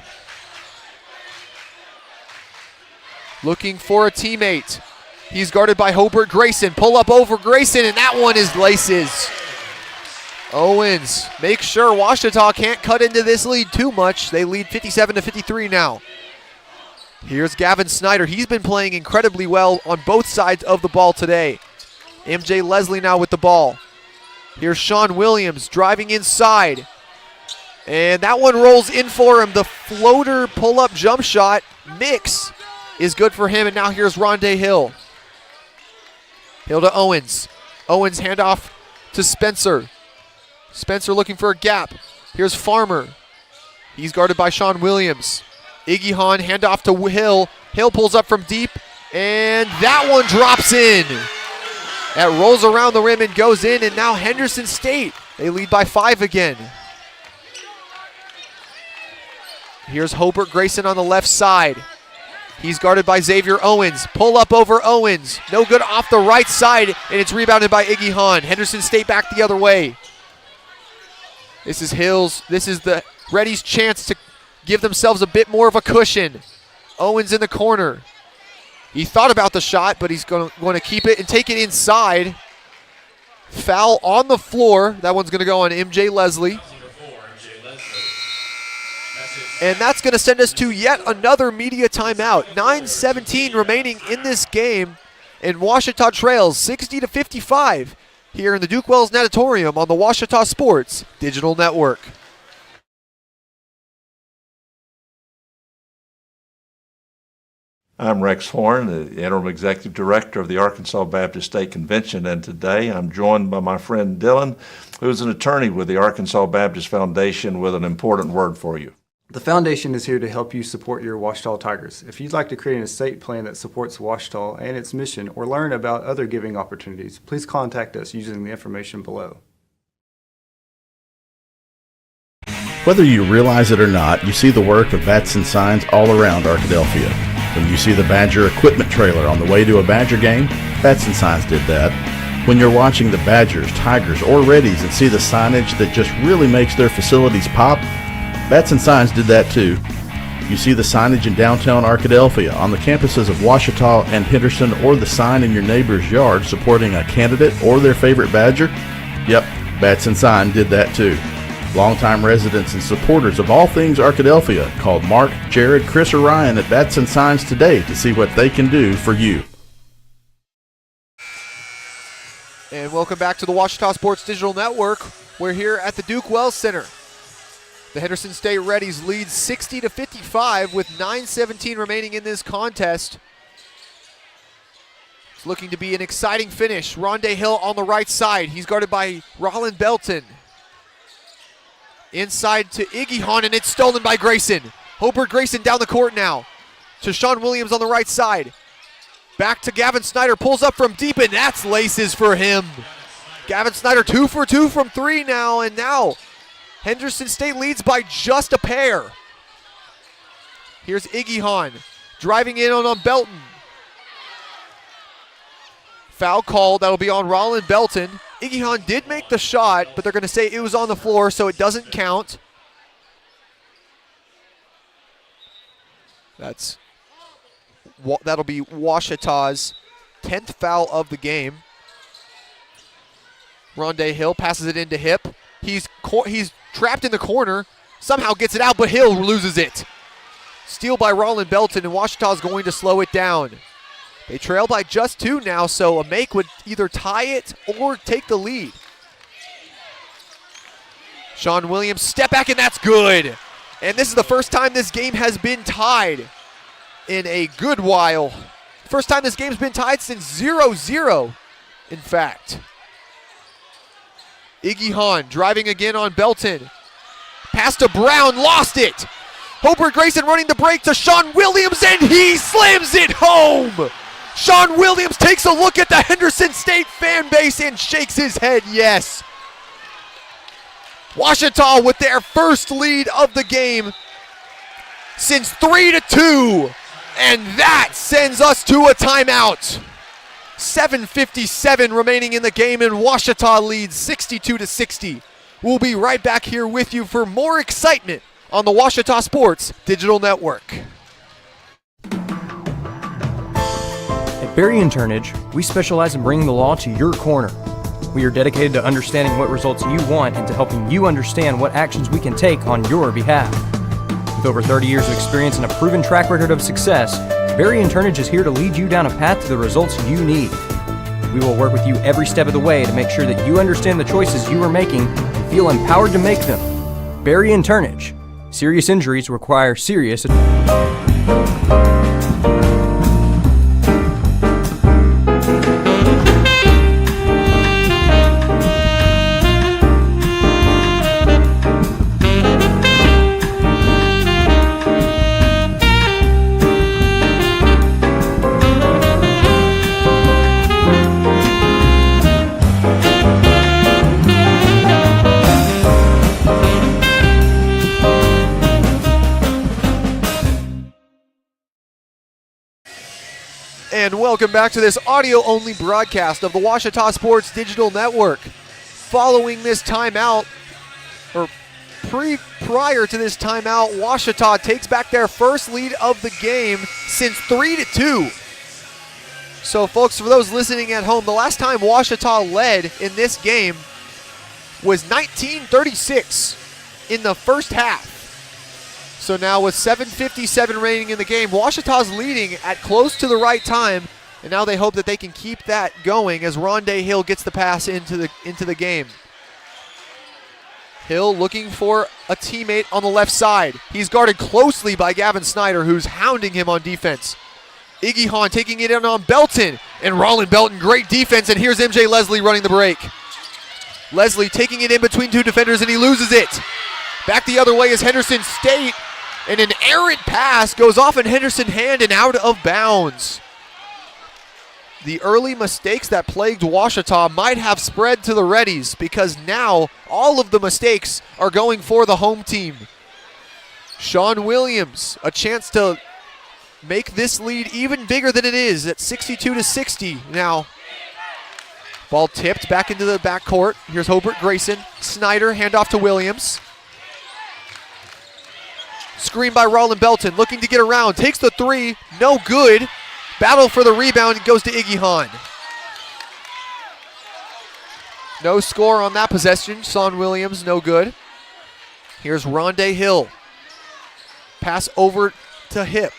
Looking for a teammate. He's guarded by Hobart Grayson. Pull up over Grayson, and that one is laces. Owens makes sure Ouachita can't cut into this lead too much. They lead 57-53 now. Here's Gavin Snyder. He's been playing incredibly well on both sides of the ball today. MJ Leslie now with the ball. Here's Sean Williams driving inside. And that one rolls in for him. The floater pull-up jump shot mix is good for him. And now here's Rondé Hill. Hill to Owens. Owens handoff to Spencer. Spencer looking for a gap. Here's Farmer. He's guarded by Sean Williams. Iggy Hahn handoff to Hill. Hill pulls up from deep. And that one drops in. That rolls around the rim and goes in. And now Henderson State, they lead by 5 again. Here's Hobart Grayson on the left side. He's guarded by Xavier Owens. Pull up over Owens. No good off the right side, and it's rebounded by Iggy Hahn. Henderson State back the other way. This is Hills. This is the Reddy's chance to give themselves a bit more of a cushion. Owens in the corner. He thought about the shot, but he's going to keep it and take it inside. Foul on the floor. That one's going to go on MJ Leslie. And that's going to send us to yet another media timeout. 9:17 remaining in this game, and Ouachita trails 60-55 here in the Duke Wells Natatorium on the Ouachita Sports Digital Network. I'm Rex Horn, the Interim Executive Director of the Arkansas Baptist State Convention, and today I'm joined by my friend Dylan, who's an attorney with the Arkansas Baptist Foundation, with an important word for you. The foundation is here to help you support your Ouachita Tigers. If you'd like to create an estate plan that supports Ouachita and its mission, or learn about other giving opportunities, please contact us using the information below. Whether you realize it or not, you see the work of Bats and Signs all around Arkadelphia. When you see the Badger equipment trailer on the way to a Badger game, Bats and Signs did that. When you're watching the Badgers, Tigers, or Reddies and see the signage that just really makes their facilities pop, Bats and Signs did that too. You see the signage in downtown Arkadelphia, on the campuses of Ouachita and Henderson, or the sign in your neighbor's yard supporting a candidate or their favorite Badger? Yep, Bats and Sign did that too. Longtime residents and supporters of all things Arkadelphia called Mark, Jared, Chris, or Ryan at Bats and Signs today to see what they can do for you. And welcome back to the Ouachita Sports Digital Network. We're here at the Duke Wells Center. The Henderson State Reddies lead 60-55 with 9:17 remaining in this contest. It's looking to be an exciting finish. Rondé Hill on the right side. He's guarded by Rollin Belton. Inside to Iggy Hahn, and it's stolen by Grayson. Hobart Grayson down the court now to Sean Williams on the right side. Back to Gavin Snyder, pulls up from deep, and that's laces for him. Gavin Snyder 2 for 2 from 3 now, and now Henderson State leads by just a pair. Here's Iggy Hahn driving in on Belton. Foul called, that'll be on Rollin Belton. Iggy Hahn did make the shot, but they're going to say it was on the floor, so it doesn't count. That'll be Ouachita's 10th foul of the game. Rondé Hill passes it into Hip. He's trapped in the corner, somehow gets it out, but Hill loses it. Steal by Rollin Belton, and Ouachita's going to slow it down. They trail by just 2 now, so a make would either tie it or take the lead. Sean Williams, step back, and that's good. And this is the first time this game has been tied in a good while. First time this game's been tied since 0-0, in fact. Iggy Hahn driving again on Belton. Pass to Brown, lost it. Hobart Grayson running the break to Sean Williams, and he slams it home. Sean Williams takes a look at the Henderson State fan base and shakes his head yes. Ouachita with their first lead of the game since 3-2, and that sends us to a timeout. 7:57 remaining in the game, and Ouachita leads 62-60. We'll be right back here with you for more excitement on the Ouachita Sports Digital Network. Barry and Turnage, we specialize in bringing the law to your corner. We are dedicated to understanding what results you want and to helping you understand what actions we can take on your behalf. With over 30 years of experience and a proven track record of success, Barry and Turnage is here to lead you down a path to the results you need. We will work with you every step of the way to make sure that you understand the choices you are making and feel empowered to make them. Barry and Turnage. Serious injuries require serious And welcome back to this audio-only broadcast of the Washita Sports Digital Network. Following this timeout, or prior to this timeout, Washita takes back their first lead of the game since 3-2. So, folks, for those listening at home, the last time Washita led in this game was 1936 in the first half. So now with 7:57 remaining in the game, Washita's leading at close to the right time, and now they hope that they can keep that going as Rondé Hill gets the pass into the game. Hill looking for a teammate on the left side. He's guarded closely by Gavin Snyder, who's hounding him on defense. Iggy Hahn taking it in on Belton, and Roland Belton, great defense, and here's MJ Leslie running the break. Leslie taking it in between two defenders, and he loses it. Back the other way is Henderson State, and an errant pass goes off in Henderson's hand and out of bounds. The early mistakes that plagued Washita might have spread to the Reddies because now all of the mistakes are going for the home team. Sean Williams, a chance to make this lead even bigger than it is at 62-60 now. Ball tipped back into the backcourt. Here's Hobart Grayson. Snyder, handoff to Williams. Screen by Roland Belton, looking to get around. Takes the three, no good. Battle for the rebound, goes to Iggy Hahn. No score on that possession. Sean Williams, no good. Here's Rondé Hill. Pass over to Hip.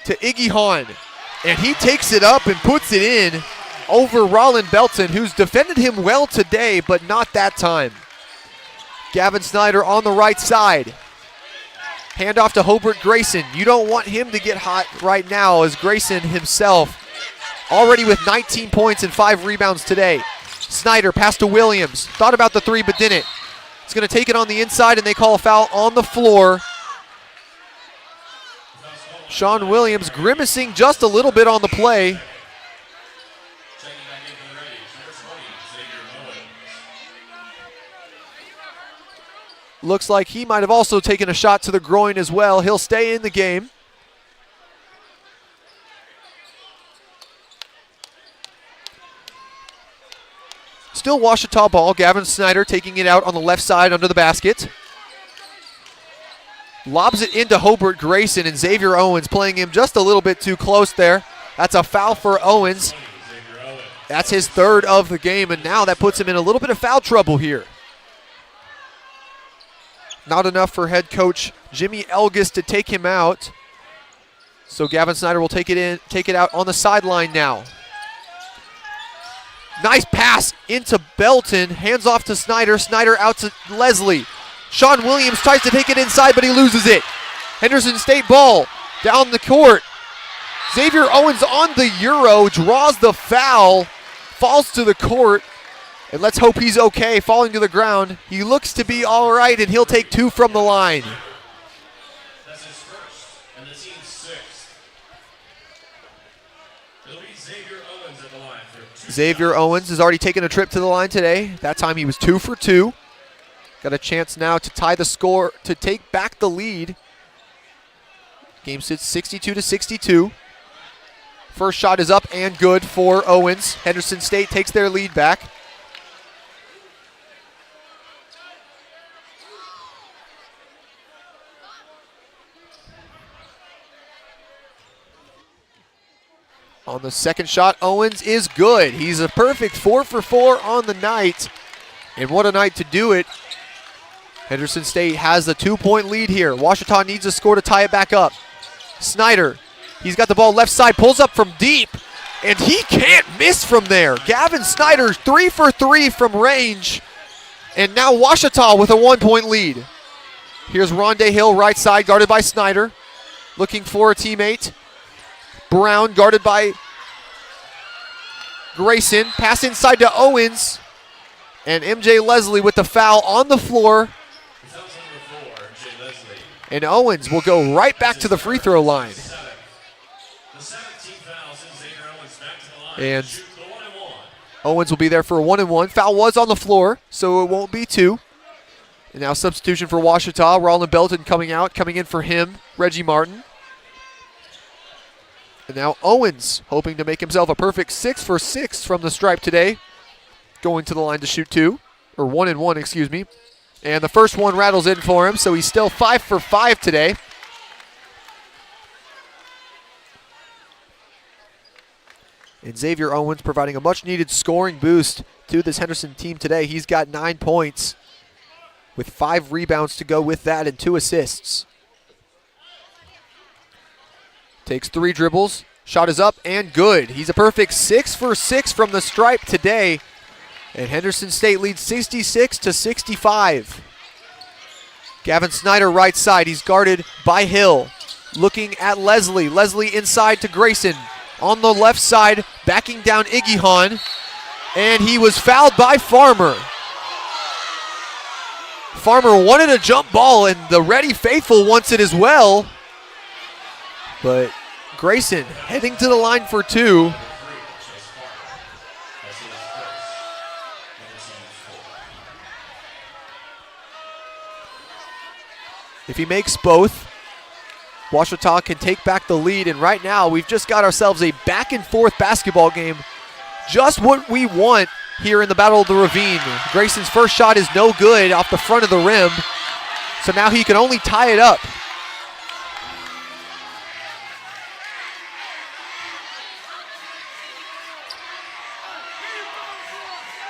To Iggy Hahn. And he takes it up and puts it in over Roland Belton, who's defended him well today, but not that time. Gavin Snyder on the right side. Handoff to Hobart Grayson. You don't want him to get hot right now as Grayson himself already with 19 points and 5 rebounds today. Snyder pass to Williams. Thought about the three but didn't. He's going to take it on the inside and they call a foul on the floor. Sean Williams grimacing just a little bit on the play. Looks like he might have also taken a shot to the groin as well. He'll stay in the game. Still Washita ball. Gavin Snyder taking it out on the left side under the basket. Lobs it into Hobart Grayson, and Xavier Owens playing him just a little bit too close there. That's a foul for Owens. That's his third of the game, and now that puts him in a little bit of foul trouble here. Not enough for head coach Jimmy Elgis to take him out. So Gavin Snyder will take it out on the sideline now. Nice pass into Belton. Hands off to Snyder. Snyder out to Leslie. Sean Williams tries to take it inside, but he loses it. Henderson State ball down the court. Xavier Owens on the Euro, draws the foul, falls to the court. And let's hope he's okay, falling to the ground. He looks to be all right, and he'll take 2 from the line. That's his first, and the team's 6th. It'll be Xavier Owens at the line for 2. Xavier Owens has already taken a trip to the line today. That time he was 2 for 2. Got a chance now to tie the score, to take back the lead. Game sits 62-62. First shot is up and good for Owens. Henderson State takes their lead back. On the second shot, Owens is good. He's a perfect 4 for 4 on the night. And what a night to do it. Henderson State has the 2-point lead here. Ouachita needs a score to tie it back up. Snyder, he's got the ball left side, pulls up from deep, and he can't miss from there. Gavin Snyder, 3 for 3 from range. And now Ouachita with a 1-point lead. Here's Rondé Hill, right side, guarded by Snyder. Looking for a teammate. Brown guarded by Grayson. Pass inside to Owens. And MJ Leslie with the foul on the floor. And Owens will go right back to the free throw line. And Owens will be there for a 1-and-1. Foul was on the floor, so it won't be 2. And now substitution for Ouachita. Roland Belton coming out, coming in for him, Reggie Martin. And now Owens hoping to make himself a perfect 6 for 6 from the stripe today. Going to the line to shoot 2, or 1-and-1, excuse me. And the first one rattles in for him, so he's still 5 for 5 today. And Xavier Owens providing a much-needed scoring boost to this Henderson team today. He's got 9 points with 5 rebounds to go with that and 2 assists. Takes 3 dribbles, shot is up and good. He's a perfect 6 for 6 from the stripe today. And Henderson State leads 66-65. Gavin Snyder right side, he's guarded by Hill. Looking at Leslie, Leslie inside to Grayson. On the left side, backing down Iggy, and he was fouled by Farmer. Farmer wanted a jump ball, and the Ready Faithful wants it as well. But Grayson heading to the line for 2. If he makes both, Ouachita can take back the lead, and right now we've just got ourselves a back-and-forth basketball game. Just what we want here in the Battle of the Ravine. Grayson's first shot is no good off the front of the rim, so now he can only tie it up.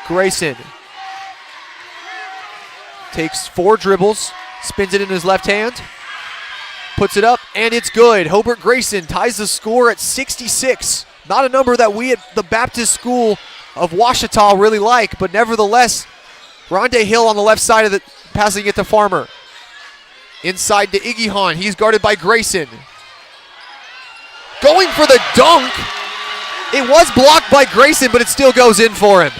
Grayson takes 4 dribbles, spins it in his left hand, puts it up, and it's good. Hobart Grayson ties the score at 66. Not a number that we at the Baptist School of Ouachita really like, but nevertheless, Rondé Hill on the left side of the, passing it to Farmer. Inside to Iggy, he's guarded by Grayson. Going for the dunk. It was blocked by Grayson, but it still goes in for him.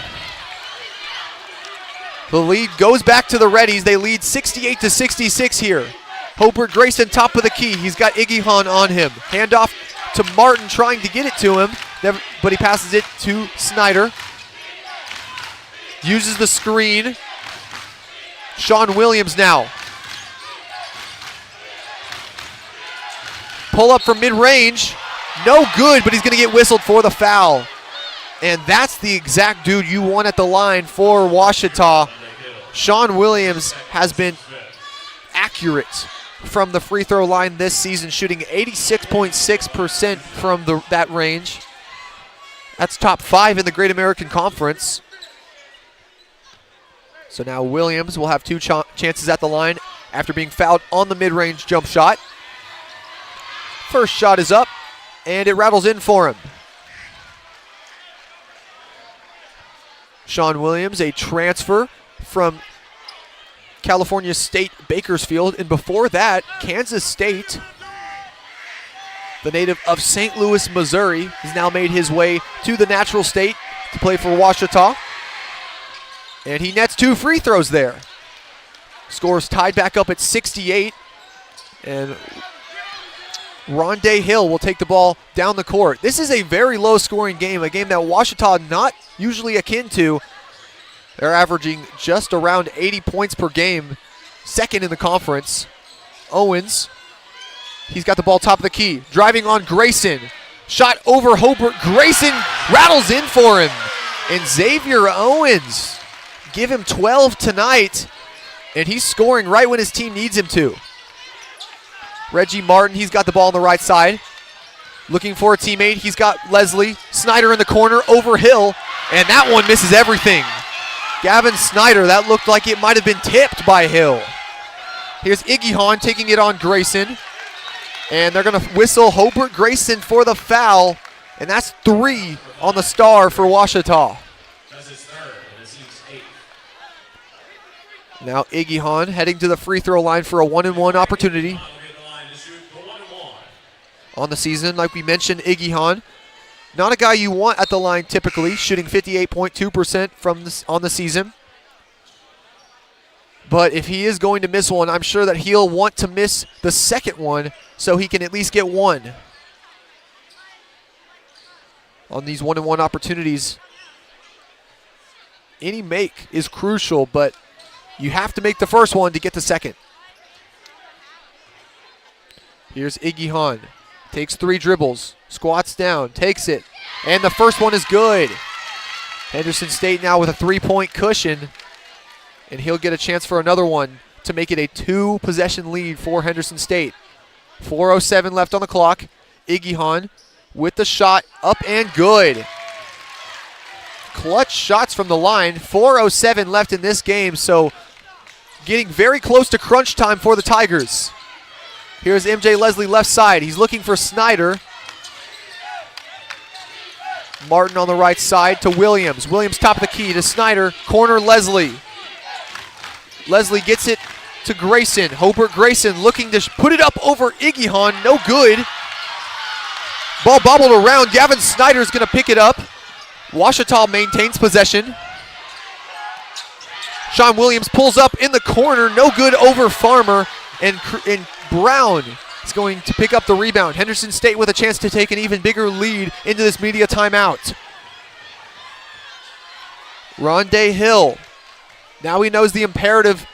The lead goes back to the Reddies. They lead 68-66 here. Hobart Grayson top of the key. He's got Iggy on him. Handoff to Martin trying to get it to him, but he passes it to Snyder. Uses the screen. Sean Williams now. Pull up from mid-range. No good, but he's going to get whistled for the foul. And that's the exact dude you want at the line for Ouachita. Sean Williams has been accurate from the free throw line this season, shooting 86.6% from that range. That's top 5 in the Great American Conference. So now Williams will have 2 chances at the line after being fouled on the mid-range jump shot. First shot is up, and it rattles in for him. Sean Williams, a transfer from California State Bakersfield, and before that, Kansas State. The native of St. Louis, Missouri, has now made his way to the natural state to play for Ouachita. And he nets 2 free throws there. Scores tied back up at 68. And Rondé Hill will take the ball down the court. This is a very low-scoring game, a game that Ouachita not usually akin to. They're averaging just around 80 points per game, second in the conference. Owens, he's got the ball top of the key, driving on Grayson. Shot over Hobart. Grayson rattles in for him. And Xavier Owens, give him 12 tonight, and he's scoring right when his team needs him to. Reggie Martin, he's got the ball on the right side. looking for a teammate. He's got Leslie. Snyder in the corner over Hill, and that one misses everything. Gavin Snyder, that looked like it might have been tipped by Hill. Here's Iggy Hahn taking it on Grayson, and they're going to whistle Hobart Grayson for the foul, and that's 3 on the star for Ouachita. Now Iggy Hahn heading to the free throw line for a 1-and-1 opportunity. On the season, like we mentioned, Iggy Hahn, not a guy you want at the line typically, shooting 58.2% on the season. But if he is going to miss one, I'm sure that he'll want to miss the second one so he can at least get one. On these 1-and-1 opportunities, any make is crucial, but you have to make the first one to get the second. Here's Iggy Hahn. Takes 3 dribbles, squats down, takes it, and the first one is good. Henderson State now with a 3-point cushion, and he'll get a chance for another one to make it a 2-possession lead for Henderson State. 4:07 left on the clock. Iggy Hahn with the shot, up and good. Clutch shots from the line. 4:07 left in this game, so getting very close to crunch time for the Tigers. Here's MJ Leslie left side. He's looking for Snyder. Martin on the right side to Williams. Williams top of the key to Snyder. Corner Leslie. Leslie gets it to Grayson. Hobart Grayson looking to put it up over Iggy Hahn. No good. Ball bobbled around. Gavin Snyder's going to pick it up. Ouachita maintains possession. Sean Williams pulls up in the corner. No good over Farmer. And Brown is going to pick up the rebound. Henderson State with a chance to take an even bigger lead into this media timeout. Rondé Hill. Now he knows the imperative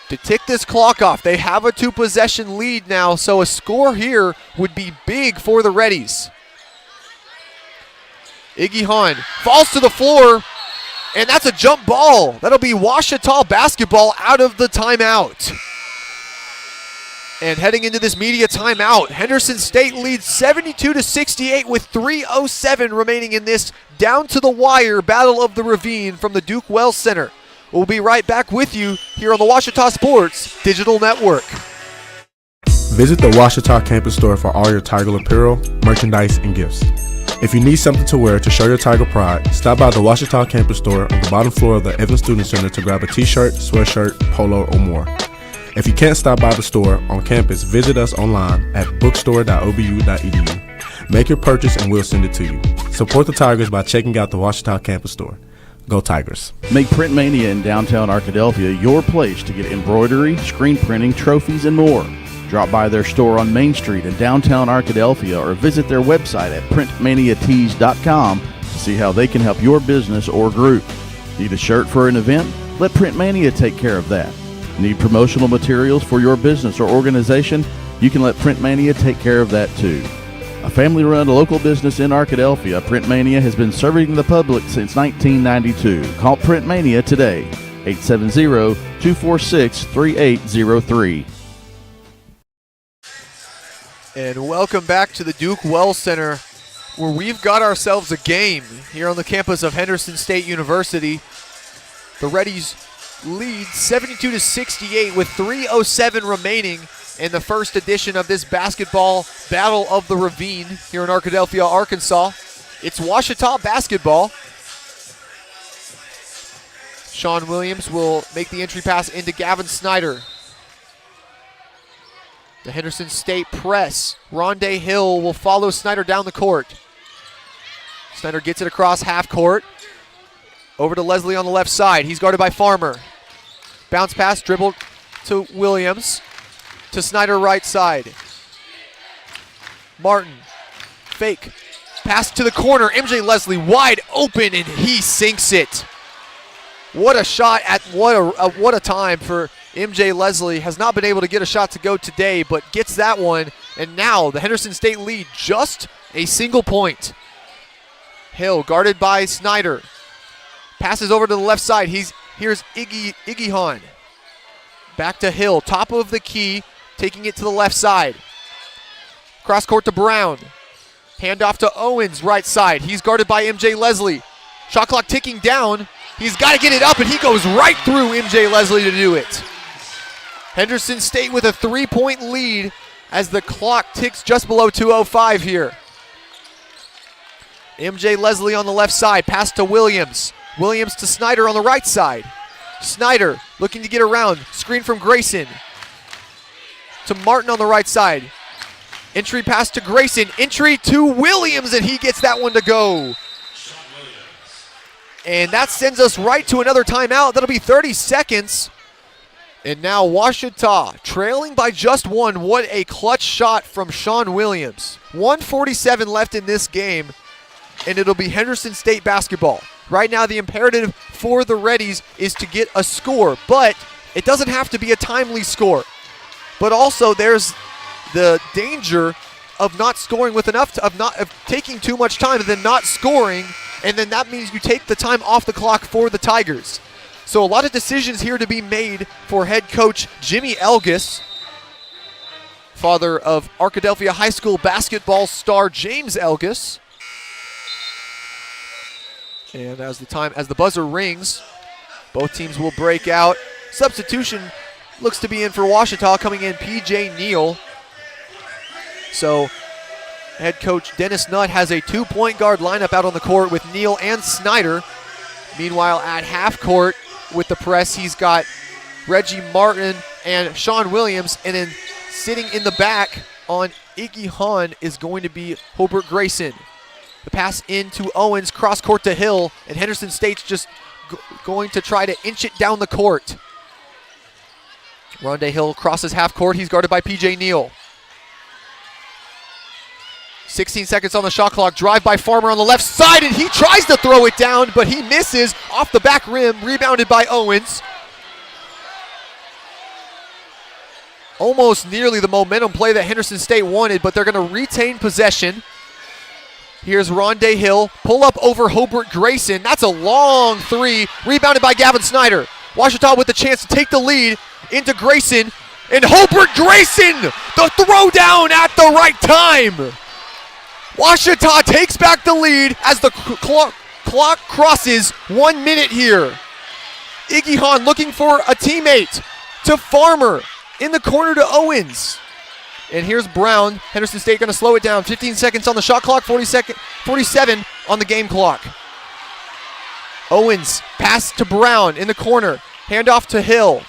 to tick this clock off. They have a 2-possession lead now, so a score here would be big for the Reddies. Iggy Hahn falls to the floor, and that's a jump ball. That'll be Ouachita basketball out of the timeout. And heading into this media timeout, Henderson State leads 72-68 with 3:07 remaining in this down-to-the-wire Battle of the Ravine from the Duke Wells Center. We'll be right back with you here on the Ouachita Sports Digital Network. Visit the Ouachita campus store for all your Tiger apparel, merchandise, and gifts. If you need something to wear to show your Tiger pride, stop by the Ouachita campus store on the bottom floor of the Evans Student Center to grab a t-shirt, sweatshirt, polo, or more. If you can't stop by the store on campus, visit us online at bookstore.obu.edu. Make your purchase and we'll send it to you. Support the Tigers by checking out the Ouachita campus store. Go Tigers. Make Print Mania in downtown Arkadelphia your place to get embroidery, screen printing, trophies, and more. Drop by their store on Main Street in downtown Arkadelphia or visit their website at printmaniatees.com to see how they can help your business or group. Need a shirt for an event? Let Print Mania take care of that. Need promotional materials for your business or organization? You can let Print Mania take care of that too. A family-run local business in Arkadelphia, Print Mania has been serving the public since 1992. Call Print Mania today, 870-246-3803. And welcome back to the Duke Wells Center, where we've got ourselves a game here on the campus of Henderson State University. The Reddies lead 72-68 with 3:07 remaining in the first edition of this basketball Battle of the Ravine here in Arkadelphia, Arkansas. It's Ouachita basketball. Sean Williams will make the entry pass into Gavin Snyder. The Henderson State press. Rondé Hill will follow Snyder down the court. Snyder gets it across half court. Over to Leslie on the left side. He's guarded by Farmer. Bounce pass, dribble to Williams. To Snyder right side. Martin, fake. Pass to the corner. MJ Leslie wide open, and he sinks it. What a shot at what a time for MJ Leslie. Has not been able to get a shot to go today, but gets that one. And now the Henderson State lead just a single point. Hill guarded by Snyder. Passes over to the left side. Here's Iggy Hahn. Back to Hill, top of the key, taking it to the left side. Cross court to Brown. Handoff to Owens, right side. He's guarded by MJ Leslie. Shot clock ticking down. He's got to get it up, and he goes right through MJ Leslie to do it. Henderson State with a 3-point lead as the clock ticks just below 2:05 here. MJ Leslie on the left side, pass to Williams. Williams to Snyder on the right side. Snyder looking to get around, screen from Grayson. To Martin on the right side. Entry pass to Grayson, entry to Williams, and he gets that one to go. And that sends us right to another timeout. That'll be 30 seconds. And now Ouachita trailing by just one. What a clutch shot from Sean Williams. 1:47 left in this game, and it'll be Henderson State basketball. Right now the imperative for the Reddies is to get a score, but it doesn't have to be a timely score. But also there's the danger of not scoring with enough, of taking too much time and then not scoring, and then that means you take the time off the clock for the Tigers. So a lot of decisions here to be made for head coach Jimmy Elgis, father of Arkadelphia High School basketball star James Elgis. And as the buzzer rings, both teams will break out. Substitution looks to be in for Ouachita, coming in PJ Neal. So head coach Dennis Nutt has a 2-point guard lineup out on the court with Neal and Snyder. Meanwhile, at half court with the press, he's got Reggie Martin and Sean Williams, and then sitting in the back on Iggy Hahn is going to be Hobart Grayson. The pass into Owens, cross court to Hill, and Henderson State's just going to try to inch it down the court. Rondé Hill crosses half court. He's guarded by PJ Neal. 16 seconds on the shot clock. Drive by Farmer on the left side, and he tries to throw it down, but he misses off the back rim, rebounded by Owens. Almost nearly the momentum play that Henderson State wanted, but they're going to retain possession. Here's Rondé Hill. Pull up over Hobart Grayson. That's a long three. Rebounded by Gavin Snyder. Ouachita with the chance to take the lead into Grayson. And Hobart Grayson, the throwdown at the right time. Ouachita takes back the lead as the clock crosses 1 minute here. Iggy Hahn looking for a teammate to Farmer. In the corner to Owens. And here's Brown. Henderson State going to slow it down. 15 seconds on the shot clock, 47 on the game clock. Owens, pass to Brown in the corner. Handoff to Hill.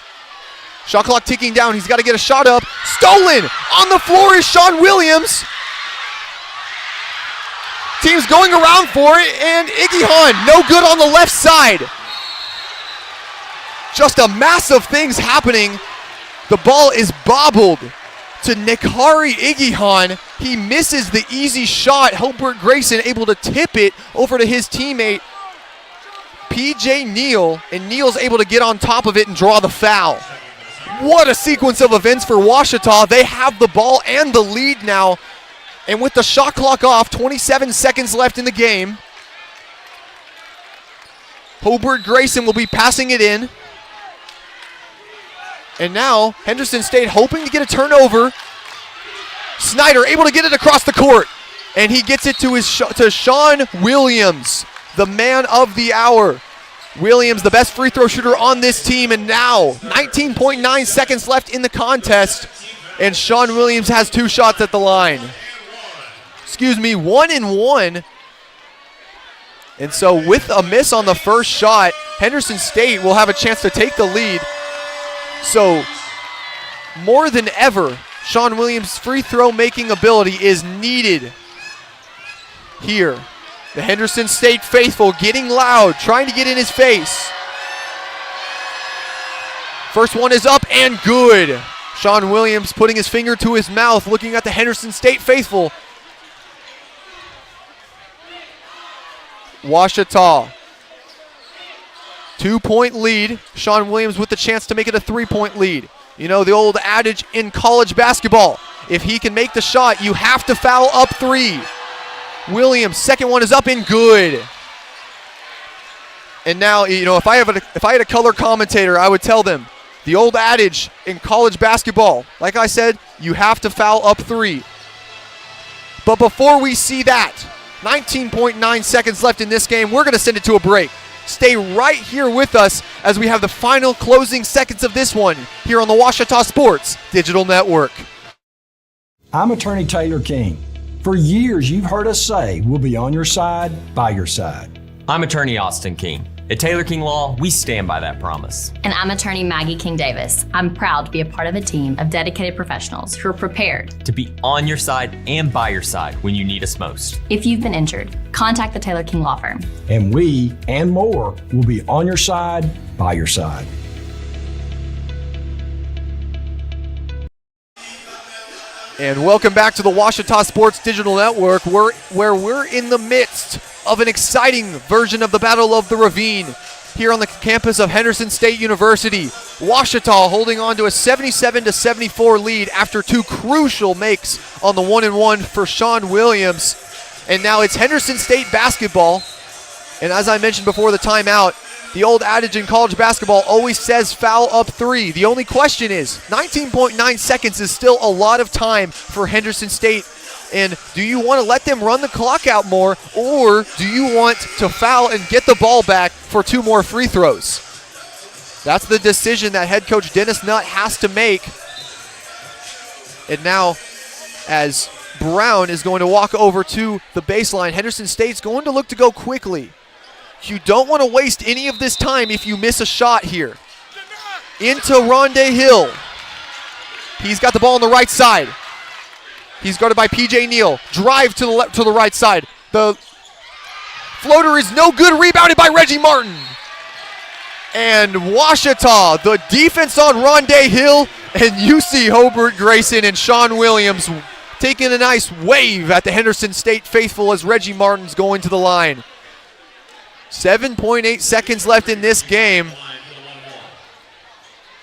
Shot clock ticking down. He's got to get a shot up. Stolen! On the floor is Sean Williams. Team's going around for it, and Iggy Hahn, no good on the left side. Just a mass of things happening. The ball is bobbled to Nikari Iggy Hahn. He misses the easy shot. Hobart Grayson able to tip it over to his teammate, PJ Neal, and Neal's able to get on top of it and draw the foul. What a sequence of events for Ouachita. They have the ball and the lead now. And with the shot clock off, 27 seconds left in the game, Hobart Grayson will be passing it in. And now, Henderson State hoping to get a turnover. Snyder able to get it across the court. And he gets it to Sean Williams, the man of the hour. Williams, the best free throw shooter on this team. And now, 19.9 seconds left in the contest. And Sean Williams has 2 shots at the line. 1 and 1. And so with a miss on the first shot, Henderson State will have a chance to take the lead. So, more than ever, Sean Williams' free throw making ability is needed here. The Henderson State faithful getting loud, trying to get in his face. First one is up and good. Sean Williams putting his finger to his mouth, looking at the Henderson State faithful. Ouachita. 2-point lead. Sean Williams with the chance to make it a 3-point lead. You know, the old adage in college basketball, if he can make the shot, you have to foul up 3. Williams, second one is up and good. And now, you know, if I had a color commentator, I would tell them, the old adage in college basketball, like I said, you have to foul up 3. But before we see that, 19.9 seconds left in this game. We're going to send it to a break. Stay right here with us as we have the final closing seconds of this one here on the Ouachita Sports Digital Network. I'm attorney Taylor King. For years, you've heard us say we'll be on your side, by your side. I'm attorney Austin King. At Taylor King Law, we stand by that promise. And I'm attorney Maggie King Davis. I'm proud to be a part of a team of dedicated professionals who are prepared to be on your side and by your side when you need us most. If you've been injured, contact the Taylor King Law Firm. And we, and more, will be on your side, by your side. And welcome back to the Ouachita Sports Digital Network, where we're in the midst of an exciting version of the Battle of the Ravine here on the campus of Henderson State University. Ouachita holding on to a 77-74 lead after two crucial makes on the 1-and-1 for Sean Williams. And now it's Henderson State basketball. And as I mentioned before the timeout, the old adage in college basketball always says foul up 3. The only question is 19.9 seconds is still a lot of time for Henderson State. And do you want to let them run the clock out more, or do you want to foul and get the ball back for 2 more free throws? That's the decision that head coach Dennis Nutt has to make. And now, as Brown is going to walk over to the baseline, Henderson State's going to look to go quickly. You don't want to waste any of this time if you miss a shot here. Into Rondé Hill. He's got the ball on the right side. He's guarded by P.J. Neal. Drive to the right side. The floater is no good. Rebounded by Reggie Martin. And Ouachita, the defense on Rondé Hill, and you see Hobart Grayson and Sean Williams taking a nice wave at the Henderson State faithful as Reggie Martin's going to the line. 7.8 seconds left in this game.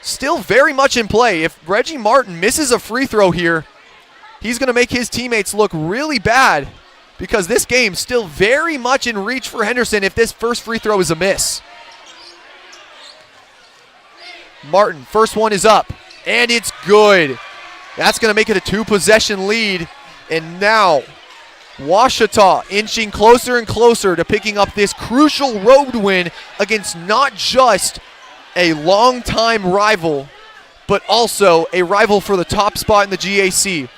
Still very much in play. If Reggie Martin misses a free throw here, he's going to make his teammates look really bad, because this game's still very much in reach for Henderson if this first free throw is a miss. Martin, first one is up, and it's good. That's going to make it a 2-possession lead, and now Ouachita inching closer and closer to picking up this crucial road win against not just a longtime rival, but also a rival for the top spot in the GAC.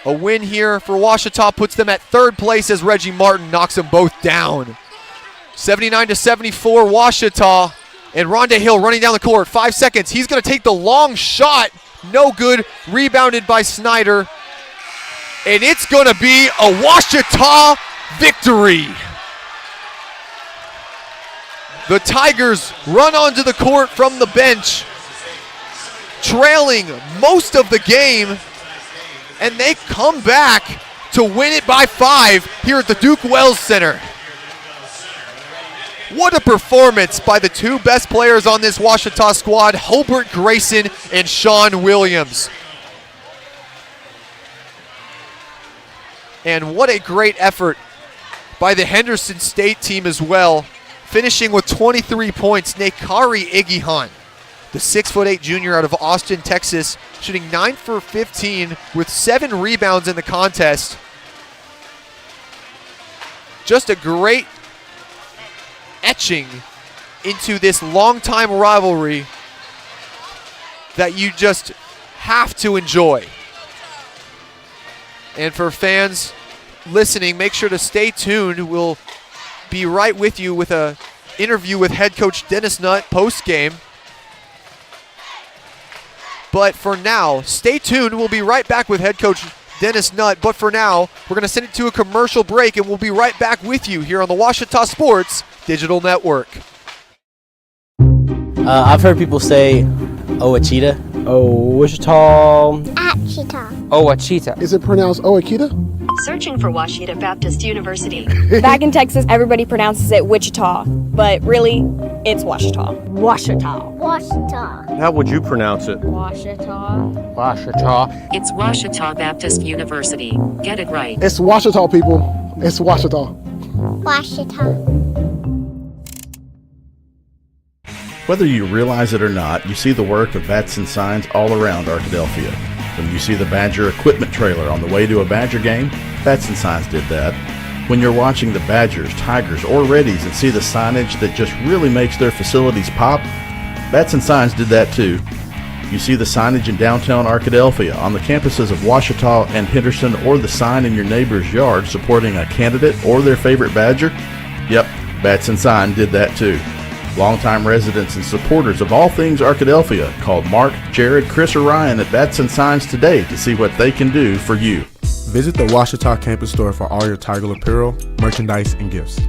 A win here for Ouachita puts them at 3rd place as Reggie Martin knocks them both down. 79-74 Ouachita, and Rondé Hill running down the court. 5 seconds. He's going to take the long shot. No good. Rebounded by Snyder. And it's going to be a Ouachita victory. The Tigers run onto the court from the bench, trailing most of the game, and they come back to win it by 5 here at the Duke Wells Center. What a performance by the 2 best players on this Ouachita squad, Hobart Grayson and Sean Williams. And what a great effort by the Henderson State team as well, finishing with 23 points. Nekari Igihan, the 6'8" junior out of Austin, Texas, shooting 9 for 15 with 7 rebounds in the contest. Just a great etching into this longtime rivalry that you just have to enjoy. And for fans listening, make sure to stay tuned. We'll be right with you with an interview with head coach Dennis Nutt post-game. But for now, stay tuned. We'll be right back with head coach Dennis Nutt. But for now, we're going to send it to a commercial break, and we'll be right back with you here on the Ouachita Sports Digital Network. I've heard people say, Ouachita. Ouachita. Ouachita. Ouachita. Is it pronounced Ouachita? Searching for Ouachita Baptist University. Back in Texas, everybody pronounces it Wichita, but really, it's Ouachita. Ouachita. Ouachita. How would you pronounce it? Ouachita. Ouachita. It's Ouachita Baptist University. Get it right. It's Ouachita, people. It's Ouachita. Ouachita. Whether you realize it or not, you see the work of vets and signs all around Arkadelphia. When you see the Badger equipment trailer on the way to a Badger game, Bats and Signs did that. When you're watching the Badgers, Tigers, or Reddies and see the signage that just really makes their facilities pop, Bats and Signs did that too. You see the signage in downtown Arkadelphia, on the campuses of Ouachita and Henderson, or the sign in your neighbor's yard supporting a candidate or their favorite Badger? Yep, Bats and Sign did that too. Longtime residents and supporters of all things Arkadelphia called Mark, Jared, Chris, or Ryan at Bats and Signs today to see what they can do for you. Visit the Ouachita campus store for all your Tiger apparel, merchandise, and gifts.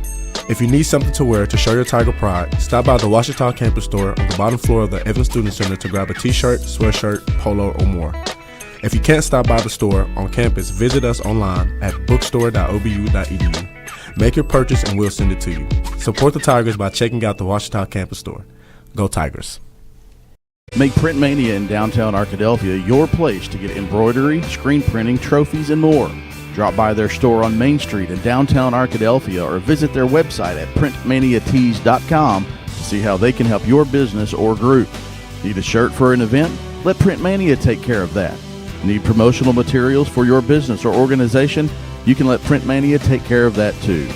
If you need something to wear to show your Tiger pride, stop by the Ouachita campus store on the bottom floor of the Evans Student Center to grab a t-shirt, sweatshirt, polo, or more. If you can't stop by the store on campus, visit us online at bookstore.obu.edu. Make your purchase and we'll send it to you. Support the Tigers by checking out the Ouachita campus store. Go Tigers. Make Print Mania in downtown Arkadelphia your place to get embroidery, screen printing, trophies, and more. Drop by their store on Main Street in downtown Arkadelphia or visit their website at printmaniatees.com to see how they can help your business or group. Need a shirt for an event? Let Print Mania take care of that. Need promotional materials for your business or organization? You can let Print Mania take care of that too.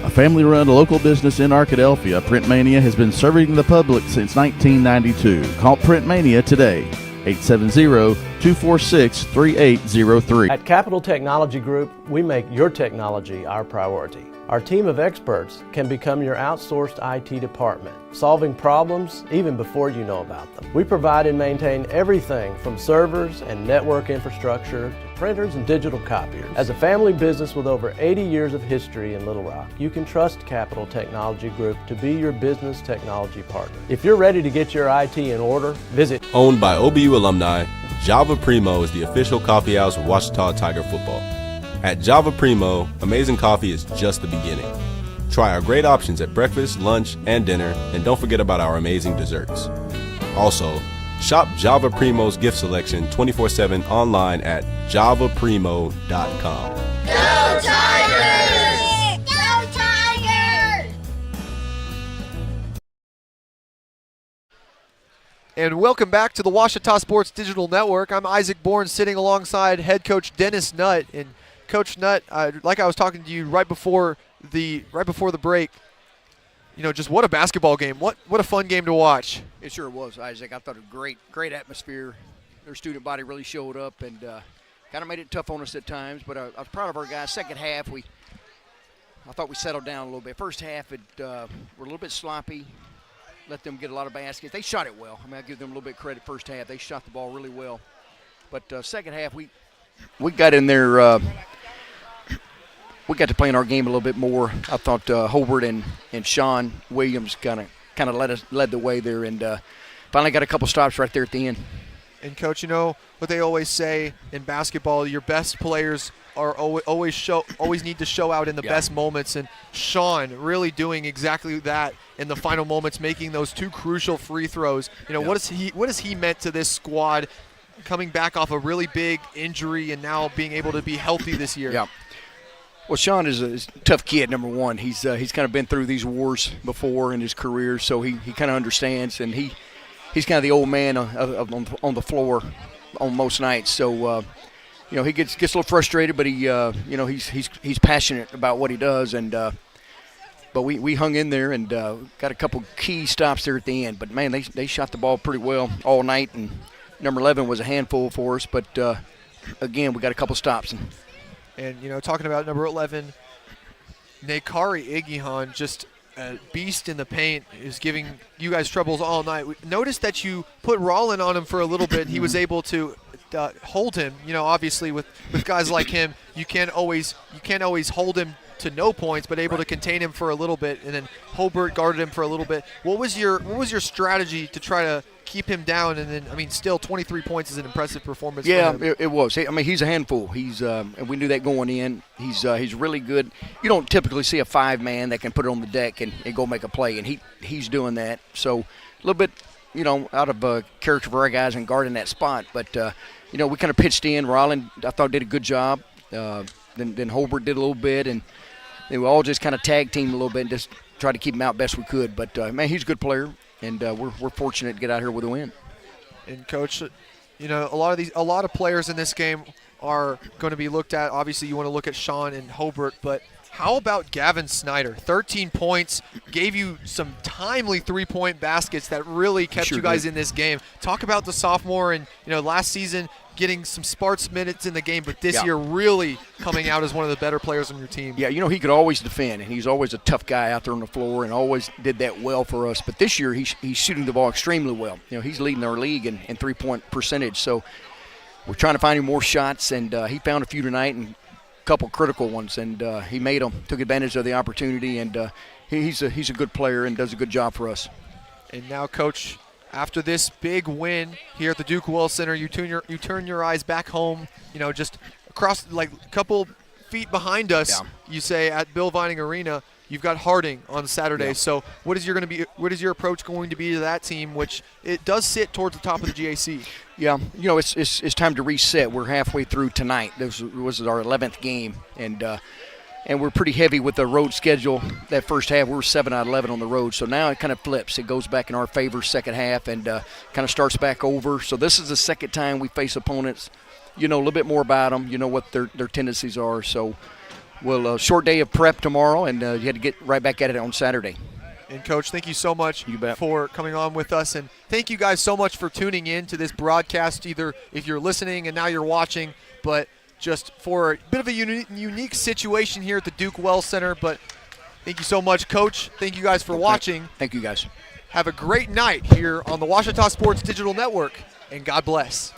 A family-run local business in Arkadelphia, Print Mania has been serving the public since 1992. Call Print Mania today. 870-246-3803. At Capital Technology Group, we make your technology our priority. Our team of experts can become your outsourced IT department, solving problems even before you know about them. We provide and maintain everything from servers and network infrastructure to printers and digital copiers. As a family business with over 80 years of history in Little Rock, you can trust Capital Technology Group to be your business technology partner. If you're ready to get your IT in order, visit. Owned by OBU alumni, Java Primo is the official coffee house of Ouachita Tiger football. At Java Primo, amazing coffee is just the beginning. Try our great options at breakfast, lunch, and dinner, and don't forget about our amazing desserts. Also, shop Java Primo's gift selection 24/7 online at javaprimo.com. Go Tigers! Go Tigers! And welcome back to the Ouachita Sports Digital Network. I'm Isaac Bourne, sitting alongside head coach Dennis Nutt. And Coach Nutt, like I was talking to you right before the break, you know, just what a basketball game. What a fun game to watch. It sure was, Isaac. I thought a great atmosphere. Their student body really showed up and kind of made it tough on us at times. But I was proud of our guys. Second half, I thought we settled down a little bit. First half, we're a little bit sloppy. Let them get a lot of baskets. They shot it well. I mean, I give them a little bit of credit first half. They shot the ball really well. But second half, we got in there. We got to play in our game a little bit more. I thought Hobart and Sean Williams kind of led the way there, and finally got a couple stops right there at the end. And Coach, you know what they always say in basketball: your best players are always need to show out in the best moments. And Sean really doing exactly that in the final moments, making those two crucial free throws. You know, what has he meant to this squad, coming back off a really big injury and now being able to be healthy this year? Yeah. Well, Sean is a tough kid, number one. He's kind of been through these wars before in his career, so he kind of understands, and he's kind of the old man on the floor on most nights. So, you know, he gets a little frustrated, but he's passionate about what he does, and but we hung in there and got a couple key stops there at the end. But man, they shot the ball pretty well all night, and number 11 was a handful for us. But again, we got a couple stops. And, you know, talking about number 11, Nekari Igihan, just a beast in the paint, is giving you guys troubles all night. Notice that you put Rollin on him for a little bit. He was able to hold him. You know, obviously with guys like him, you can't always hold him to no points, but able to contain him for a little bit. And then Hobart guarded him for a little bit. What was your strategy to try to keep him down? And then, I mean, still 23 points is an impressive performance. Yeah, for him. It was. I mean, he's a handful. And we knew that going in. He's really good. You don't typically see a 5-man that can put it on the deck and go make a play, and he's doing that. So a little bit, you know, out of character for our guys and guarding that spot. But you know, we kind of pitched in. Rollin, I thought, did a good job. Then Hobart did a little bit, and they were all just kind of tag teamed a little bit and just tried to keep him out best we could. But man, he's a good player. And we're fortunate to get out here with a win. And Coach, You know, a lot of players in this game are going to be looked at. Obviously, you want to look at Sean and Hobart, but how about Gavin Snyder? 13 points, gave you some timely three-point baskets that really kept you guys in this game. Talk about the sophomore and, you know, last season getting some sparse minutes in the game, but this year really coming out as one of the better players on your team. Yeah, you know, he could always defend, and he's always a tough guy out there on the floor and always did that well for us. But this year he's shooting the ball extremely well. You know, he's leading our league in three-point percentage. So we're trying to find him more shots, and he found a few tonight and a couple critical ones, and he made them, took advantage of the opportunity, and he's a good player and does a good job for us. And now, Coach, after this big win here at the Duke Wells Center, you turn your eyes back home, you know, just across like a couple feet behind us. Yeah. You say at Bill Vining Arena, you've got Harding on Saturday. Yeah. So what is your approach going to be to that team, which it does sit towards the top of the GAC? Yeah, you know, it's time to reset. We're halfway through tonight. This was our 11th game, and we're pretty heavy with the road schedule. That first half, we were 7 out of 11 on the road. So now it kind of flips. It goes back in our favor second half and kind of starts back over. So this is the second time we face opponents. You know a little bit more about them. You know what their tendencies are. So we'll short day of prep tomorrow, and you had to get right back at it on Saturday. And, Coach, thank you so much for coming on with us. And thank you guys so much for tuning in to this broadcast, either if you're listening and now you're watching, but just for a bit of a unique situation here at the Duke Wells Center. But thank you so much, Coach. Thank you guys for watching. Thank you, guys. Have a great night here on the Ouachita Sports Digital Network, and God bless.